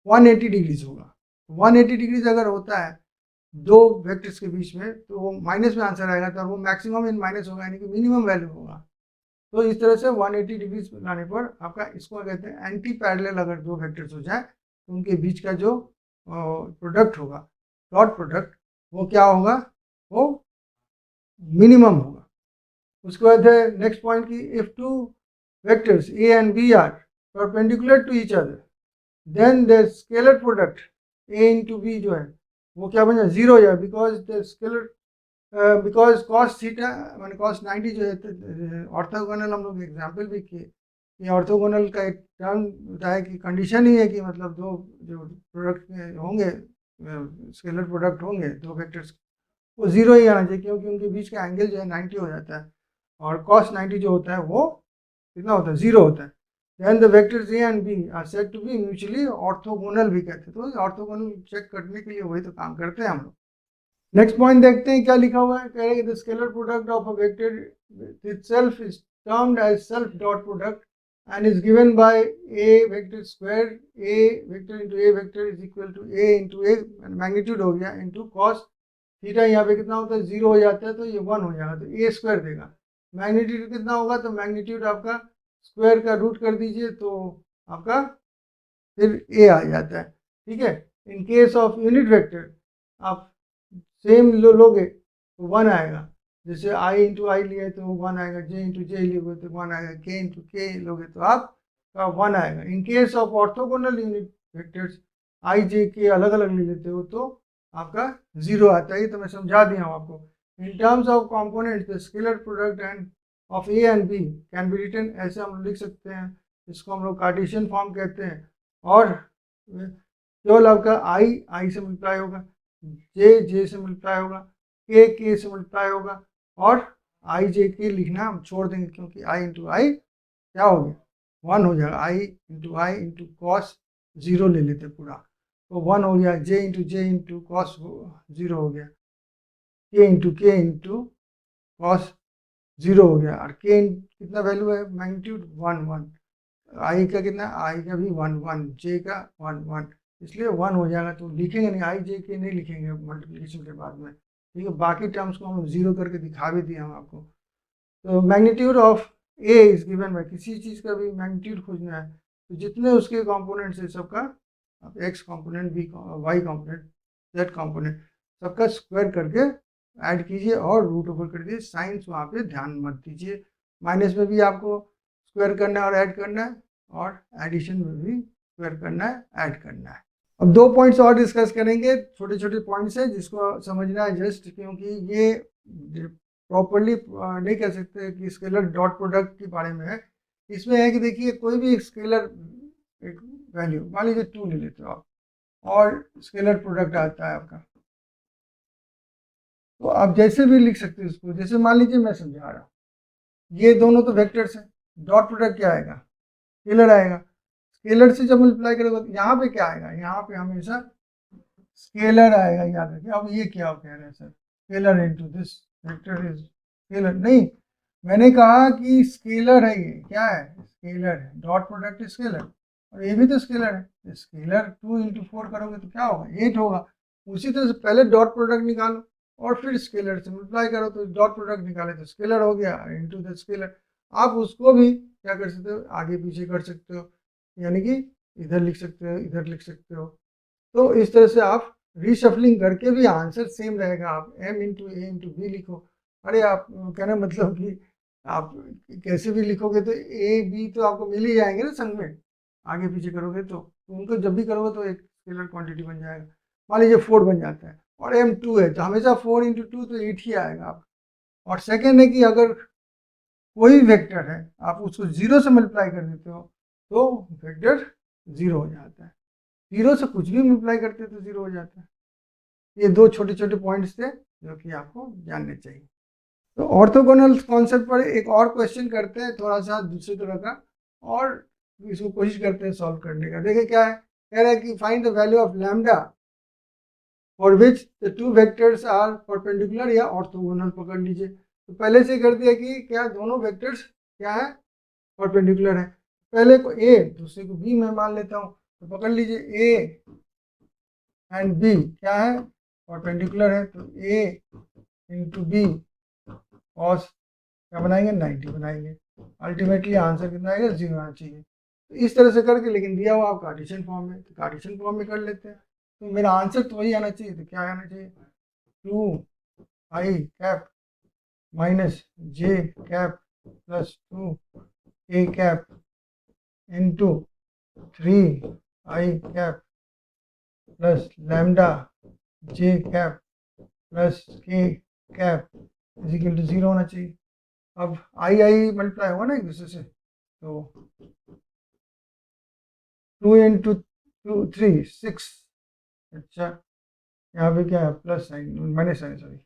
180 डिग्रीज होगा। 180 डिग्रीज अगर होता है दो वेक्टर्स के बीच में, तो वो माइनस में आंसर आएगा, तो वो मैक्सिमम इन माइनस होगा, यानी कि मिनिमम वैल्यू होगा। तो इस तरह से 180 डिग्री लाने पर आपका, इसको कहते हैं एंटी पैरेलल, अगर दो वेक्टर्स हो जाए तो उनके बीच का जो प्रोडक्ट होगा, डॉट प्रोडक्ट, वो क्या होगा, वो मिनिमम होगा। उसके बाद है नेक्स्ट पॉइंट की, if two vectors A and B are perpendicular to each other, then the scalar product A into B जो है वो क्या बन जाए, 0 हो जाए, because the scalar because cos theta मैंने कॉस 90 जो है, ऑर्थोगोनल हम लोग एग्जाम्पल भी किए, ये ऑर्थोगोनल का एक टर्म बताया कि कंडीशन ही है कि मतलब दो जो प्रोडक्ट होंगे, स्केलर प्रोडक्ट होंगे दो वेक्टर्स, वो 0 ही आना चाहिए, क्योंकि उनके बीच का एंगल जो है 90 हो जाता है, और कॉस 90 जो होता है वो कितना होता है, 0 होता है। Then the vectors A and B are said to be mutually orthogonal भी कहते हैं। तो ऑर्थोगोनल चेक करने के लिए वही तो काम करते हैं हम लोग। नेक्स्ट पॉइंट देखते हैं क्या लिखा हुआ है। कह रहे हैं the scalar product of a vector itself is termed as self dot product and is given by a vector square, a vector into a vector is equal to a into a magnitude हो गया into cos theta. यहाँ पे कितना होता है 0 हो जाता है तो ये 1 हो जाएगा, तो a स्क्वायर देगा। मैग्नीट्यूड कितना होगा, तो मैग्नीट्यूड आपका स्क्वायर का रूट कर दीजिए तो आपका फिर a आ जाता है। ठीक है, in case of unit vector आप सेम लोगे तो 1 आएगा। जैसे i इंटू आई लिए तो 1 आएगा, j इंटू जे लोगे तो 1 आएगा, k इंटू के लोगे तो आपका 1 आएगा। In case of orthogonal unit vectors i j k अलग अलग ले लेते हो तो आपका 0 आता है। तो मैं समझा दिया हूँ आपको। In terms of components the scalar product and of A and B can be written, ऐसे हम लिख सकते हैं, इसको हम लोग कार्टेशियन फॉर्म कहते हैं। और केवल आपका i से मल्टीप्लाई होगा, j से मल्टीप्लाई होगा, k से मल्टीप्लाई होगा, और आई जे के लिखना हम छोड़ देंगे क्योंकि आई इंटू आई क्या हो गया 1 हो जाएगा। आई इंटू कॉस 0 ले लेते पूरा तो 1 हो गया। जे इंटू कॉस 0 हो गया। के इंटू कॉस 0 हो गया। और के कितना वैल्यू है, मैग्नीट्यूड 1 आई का कितना, आई का भी 1 जे का 1 इसलिए 1 हो जाएगा। तो लिखेंगे नहीं, आई जे के नहीं लिखेंगे मल्टीप्लिकेशन के बाद में। ठीक है, बाकी टर्म्स को हम 0 करके दिखा भी दिया हम आपको। तो magnitude of A is given by, किसी चीज़ का भी मैग्नीट्यूड खोजना है तो जितने उसके कंपोनेंट्स है सबका, आप X component, B Y component, Z component, सबका स्क्वायर करके ऐड कीजिए और रूट ओवर कर दीजिए। साइंस वहाँ पे ध्यान मत दीजिए। माइनस में भी आपको स्क्वायर करना है और ऐड करना है, और एडिशन में भी स्क्वायर करना है, ऐड करना है। अब 2 पॉइंट्स और डिस्कस करेंगे, छोटे छोटे पॉइंट्स हैं जिसको समझना है जस्ट, क्योंकि ये प्रॉपरली नहीं कह सकते कि स्केलर डॉट प्रोडक्ट के बारे में है। इसमें है कि देखिए कोई भी स्केलर एक वैल्यू, मान लीजिए 2 ले लेते हो आप, और स्केलर प्रोडक्ट आता है आपका, तो आप जैसे भी लिख सकते हो इसको। जैसे मान लीजिए मैं समझा रहा हूँ, ये दोनों तो वेक्टर्स हैं, डॉट प्रोडक्ट क्या आएगा, स्केलर आएगा। स्केलर से जब मल्टीप्लाई करोगे तो यहाँ पे क्या आएगा, यहाँ पे हमेशा स्केलर आएगा, याद रखिए। अब ये क्या कह रहे हैं sir, scalar into this vector is scalar, नहीं, मैंने कहा कि स्केलर है, ये क्या है, स्केलर है। डॉट प्रोडक्ट स्केलर, और ये भी तो स्केलर है। स्केलर 2 इंटू 4 करोगे तो क्या होगा, 8 होगा। उसी तरह से पहले डॉट प्रोडक्ट निकालो और फिर स्केलर से मल्टीप्लाई करो तो डॉट प्रोडक्ट निकाले तो स्केलर हो गया इंटू द स्केलर। आप उसको भी क्या कर सकते हो, आगे पीछे कर सकते हो, यानी कि इधर लिख सकते हो, इधर लिख सकते हो। तो इस तरह से आप रीशफलिंग करके भी आंसर सेम रहेगा। आप m इंटू ए इंटू बी लिखो, अरे आप कहना मतलब कि आप कैसे भी लिखोगे तो ए बी तो आपको मिल ही जाएंगे ना संग में, आगे पीछे करोगे तो उनको जब भी करोगे तो एक स्केलर क्वांटिटी बन जाएगा। मान लीजिए 4 बन जाता है और m 2 है तो हमेशा 4 इंटू 2 तो 8 ही आएगा आप। और सेकेंड है कि अगर कोई वेक्टर है आप उसको 0 से मल्टीप्लाई कर देते हो तो वेक्टर 0 हो जाता है। 0 से कुछ भी मल्टीप्लाई करते हैं तो 0 हो जाता है। ये 2 छोटे छोटे पॉइंट्स थे जो कि आपको जानने चाहिए। तो ऑर्थोगोनल कॉन्सेप्ट पर एक और क्वेश्चन करते हैं, थोड़ा सा दूसरी तरह का, और इसको कोशिश करते हैं सॉल्व करने का। देखिए क्या है, कह रहा है कि find the value of lambda for which the 2 vectors are perpendicular या ऑर्थोगोनल। पकड़ लीजिए, तो पहले से कर दिया कि क्या दोनों वेक्टर्स क्या है, परपेंडिकुलर है। पहले को ए दूसरे को बी मैं मान लेता हूँ, तो पकड़ लीजिए ए एंड बी क्या है, परपेंडिकुलर है। तो ए इंटू बी कॉस क्या बनाएंगे, 90 बनाएंगे। अल्टीमेटली आंसर कितना आएगा, 0 आना चाहिए। तो इस तरह से करके, लेकिन दिया हुआ आप कार्टेशियन फॉर्म में, तो कार्टेशियन फॉर्म में कर लेते हैं। तो मेरा आंसर तो वही आना चाहिए। तो क्या आना चाहिए, 2i cap minus j cap plus 2a cap into 3i cap plus lambda j cap plus k cap is equal to 0 होना चाहिए। अब आई मल्टीप्लाई होगा ना एक दूसरे से, तो 2 इंटू 2 3 6, अच्छा यहाँ पे क्या है, plus sign minus sign, sorry,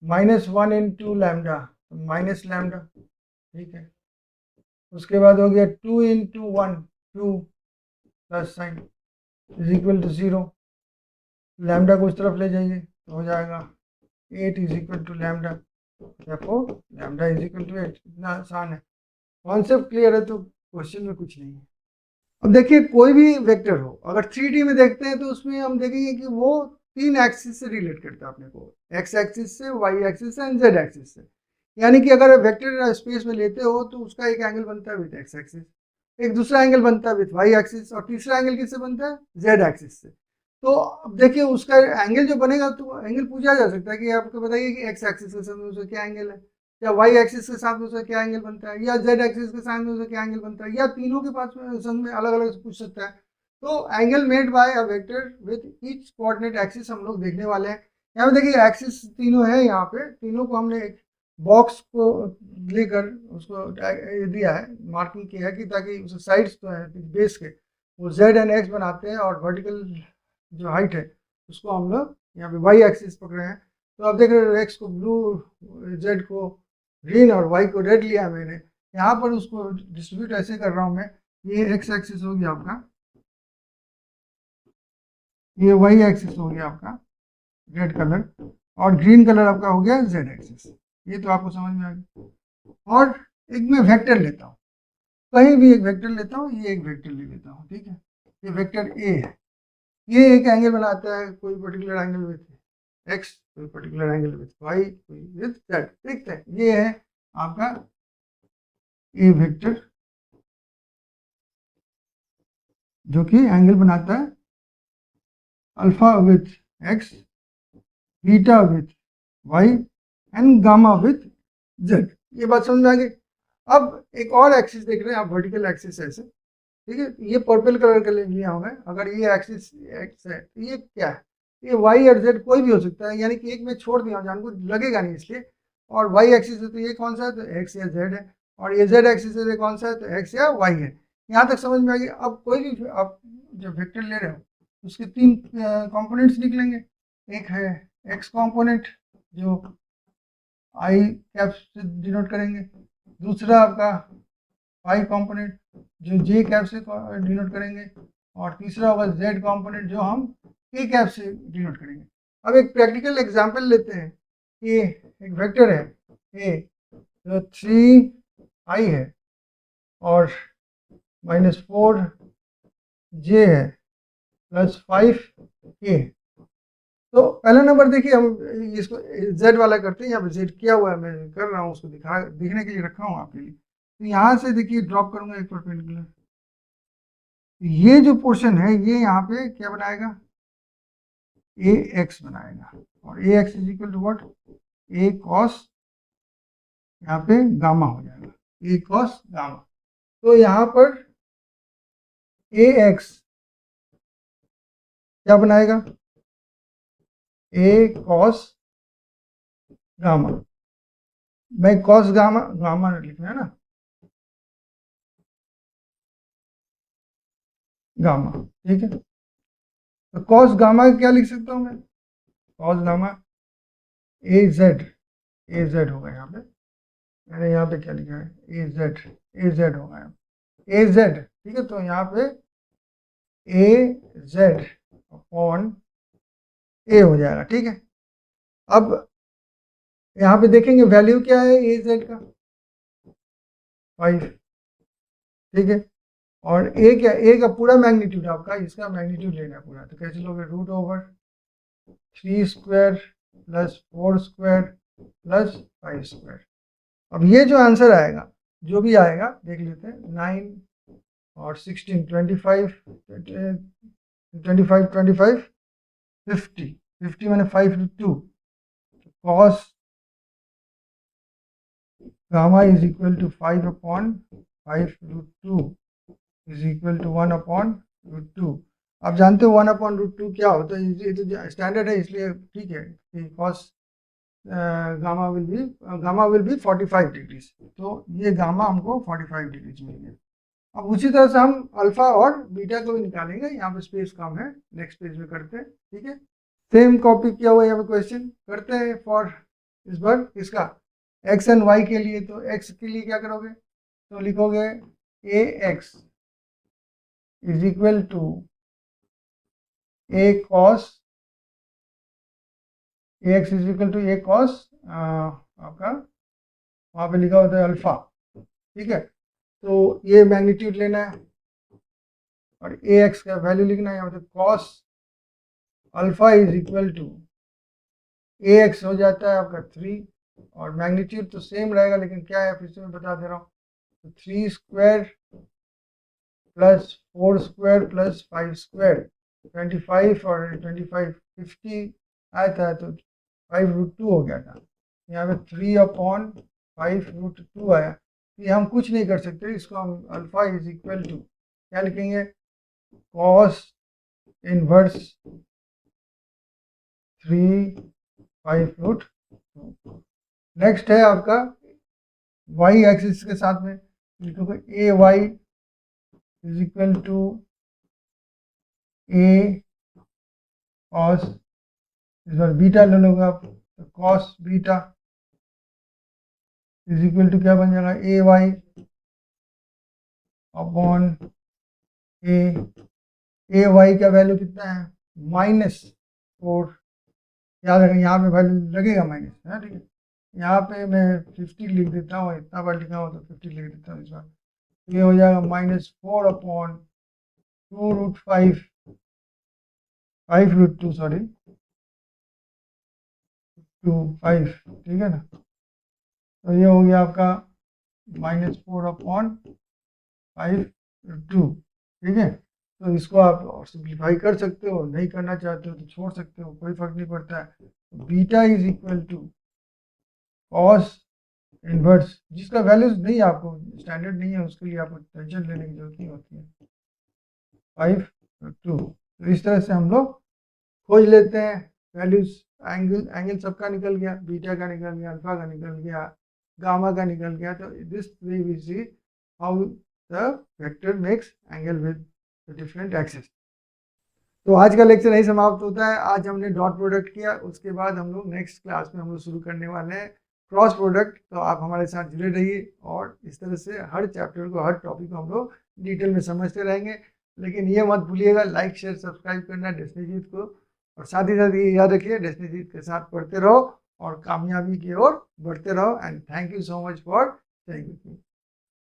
-1 into lambda, minus lambda, ठीक है। उसके बाद हो गया 2 into 1 2 plus sign is equal to 0, lambda को उस तरफ ले जाइए तो हो जाएगा 8 is equal to lambda, therefore lambda is equal to 8। इतना आसान है, कॉन्सेप्ट क्लियर है तो क्वेश्चन में कुछ नहीं है। अब देखिए कोई भी वेक्टर हो, अगर 3D में देखते हैं तो उसमें हम देखेंगे कि वो 3 एक्सिस से रिलेट करता है अपने को, एक्स एक्सिस से, वाई एक्सिस से एंड जेड एक्सिस से। यानी कि अगर वेक्टर स्पेस में लेते हो तो उसका एक एंगल बनता है विद एक्स एक्सिस, एक दूसरा एंगल बनता है विद वाई एक्सिस, और तीसरा एंगल किससे बनता है, जेड एक्सिस से। तो अब देखिए उसका एंगल जो बनेगा तो एंगल पूछा जा सकता है कि आपको बताइए कि एक्स एक्सिस के साथ में उसका क्या एंगल है, या वाई एक्सिस के साथ में उसका क्या एंगल बनता है, या जेड एक्सिस के साथ में उसका क्या एंगल बनता है, या तीनों के पास में संग में अलग अलग पूछ सकता है। तो angle made by a vector with each coordinate axis हम लोग देखने वाले हैं। यहाँ पे देखिए एक्सिस तीनों है, यहाँ पे तीनों को हमने एक बॉक्स को लेकर उसको दिया है, मार्किंग किया है कि ताकि उसके साइड्स तो है बेस के वो जेड एंड एक्स बनाते हैं, और वर्टिकल जो हाइट है उसको हम लोग यहाँ पे वाई एक्सिस पकड़े हैं। तो आप देख रहे हो एक्स को ब्लू, जेड को ग्रीन और वाई को रेड लिया मैंने। यहाँ पर उसको डिस्ट्रीब्यूट ऐसे कर रहा हूँ मैं, ये एक्स एक्सिस हो गया आपका, ये वाई एक्सिस हो गया आपका रेड कलर, और ग्रीन कलर आपका हो गया जेड एक्सिस। ये तो आपको समझ में आ गया। और एक मैं वेक्टर लेता हूँ, कहीं भी एक वेक्टर लेता हूँ, ये एक वेक्टर ले लेता हूँ, ठीक है। ये वेक्टर ए है, ये एक एंगल बनाता है, कोई पर्टिकुलर एंगल विथ एक्स, कोई पर्टिकुलर एंगल विथ वाई, कोई विथ जेड, ठीक है। ये है आपका ए वेक्टर जो कि एंगल बनाता है alpha with X, beta with Y and gamma with Z. ये बात समझ में आ गई। अब एक और एक्सिस देख रहे हैं आप, वर्टिकल एक्सिस ऐसे, ठीक है। ये पर्पल कलर का ले लिया होगा। अगर ये एक्सिस एक्स है तो ये क्या है, ये वाई और जेड कोई भी हो सकता है, यानी कि एक में छोड़ दिया जान को लगेगा नहीं इसलिए। और वाई एक्सिस है तो ये कौन सा है, तो एक्स या जेड है। और ये जेड एक्सिस है तो कौन सा है, तो एक्स या वाई है। यहाँ तक समझ में आ गया। अब कोई भी आप जो वेक्टर ले रहे हो उसके 3 कंपोनेंट्स निकलेंगे। एक है एक्स कंपोनेंट जो आई कैप से डिनोट करेंगे, दूसरा आपका वाई कंपोनेंट जो जे कैप से डिनोट करेंगे, और तीसरा होगा जेड कंपोनेंट जो हम के कैप से डिनोट करेंगे। अब एक प्रैक्टिकल एग्जांपल लेते हैं कि एक वेक्टर है ए जो 3 i है और -4 j है प्लस 5 k। तो पहला नंबर देखिए, हम इसको z वाला करते हैं, यहाँ पे z किया हुआ है, मैं कर रहा हूँ उसको दिखने के लिए रखा हूँ आपके लिए। तो यहाँ से देखिए ड्रॉप करूंगा एक परपेंडिकुलर, ये जो पोर्शन है ये यहाँ पे क्या बनाएगा, ए एक्स बनाएगा, और A X is equal to what, A cos, यहाँ पे गामा हो जाएगा, ए कॉस गामा। तो यहाँ पर ए एक्स क्या बनाएगा, ए कॉस गामा। मैं कॉस गामा गामा लिखना है ना, गामा, ठीक है। तो कॉस गामा क्या लिख सकता हूँ मैं, कॉस गामा ए जेड होगा यहाँ पे। मैंने यहाँ पे क्या लिखा है, ए जेड होगा यहाँ, ए जेड, ठीक है। तो यहाँ पे ए जेड अपॉन ए हो जाएगा, ठीक है। अब यहाँ पे देखेंगे वैल्यू क्या है ए जेड का, 5, ठीक है। और ए क्या, ए का पूरा मैग्नीट्यूड आपका, इसका मैग्नीट्यूड लेना है पूरा। तो कैसे लोगे, √3² प्लस 4² प्लस 5²। अब ये जो आंसर आएगा, जो भी आएगा देख लेते हैं, 9 और 16, 25, 50 मैंने 5√2 cos gamma is equal to 5/5√2 is equal to 1/√2। आप जानते हो 1/√2 क्या होता है, ये तो स्टैंडर्ड है इसलिए ठीक है कि cos gamma will be 45 degrees. तो ये गामा हमको 45 डिग्रीज मिल गया। अब उसी तरह से हम अल्फा और बीटा को भी निकालेंगे, यहाँ पे स्पेस कम है, नेक्स्ट पेज में करते हैं, ठीक है। सेम कॉपी किया हुआ यहाँ पे क्वेश्चन करते हैं फॉर इस बार इसका एक्स एंड वाई के लिए। तो एक्स के लिए क्या करोगे, तो लिखोगे A X is equal to A cos, A X is equal to A cos आपका वहाँ पे लिखा होता है अल्फा, ठीक है। तो ये मैग्नीट्यूड लेना है और ए एक्स का वैल्यू लिखना है, यहाँ पे cos alpha is equal to A X हो जाता है आपका 3 और मैग्नीट्यूड तो सेम रहेगा, लेकिन क्या है फिर से मैं बता दे रहा हूँ, तो 3 square plus 4 square plus 5 square 25 और 25 50 आया था, तो 5√2 हो गया था। यहाँ पे 3/5√2 आया। ये हम कुछ नहीं कर सकते, इसको हम अल्फा इज इक्वल टू क्या लिखेंगे, कॉस इनवर्स 3/5√2। नेक्स्ट है आपका वाई एक्सिस के साथ में लिखोगे A Y is equal to A cos, इस बार बीटा ले लोगे आप, तो cos beta is equal to क्या बन जाएगा, A Y upon A Y का वैल्यू कितना है, -4। याद रखें यहाँ पे वैल्यू लगेगा माइनस, है ठीक है। यहाँ पे मैं 50 लिख देता हूँ, इतना बार लिखा हो तो 50 लिख देता हूँ इस बार। ये हो जाएगा -4/2√5 सॉरी 5, ठीक है ना। तो ये हो गया आपका -4/5√2, ठीक है। तो इसको आप और सिंप्लीफाई कर सकते हो, नहीं करना चाहते हो तो छोड़ सकते हो, कोई फर्क नहीं पड़ता है। Beta is equal to cos inverse, जिसका वैल्यूज नहीं आपको स्टैंडर्ड नहीं है उसके लिए आपको टेंशन लेने की जरूरत नहीं होती है, 5/2। तो इस तरह से हम लोग खोज लेते हैं वैल्यूज। एंगल सबका निकल गया, बीटा का निकल गया, अल्फा का निकल गया, गामा का निकल गया। तो this way we see how the vector makes angle with the different axis. तो आज का लेक्चर यही समाप्त होता है। आज हमने डॉट प्रोडक्ट किया, उसके बाद हम लोग नेक्स्ट क्लास में हम लोग शुरू करने वाले हैं क्रॉस प्रोडक्ट। तो आप हमारे साथ जुड़े रहिए और इस तरह से हर चैप्टर को, हर टॉपिक को हम लोग डिटेल में समझते रहेंगे। लेकिन ये मत भूलिएगा लाइक शेयर सब्सक्राइब करना डेस्टिनीजीत को, और साथ ही साथ ये याद रखिए डेस्टिनीजीत के साथ पढ़ते रहो और कामयाबी की ओर बढ़ते रहो। And thank you so much for staying with me.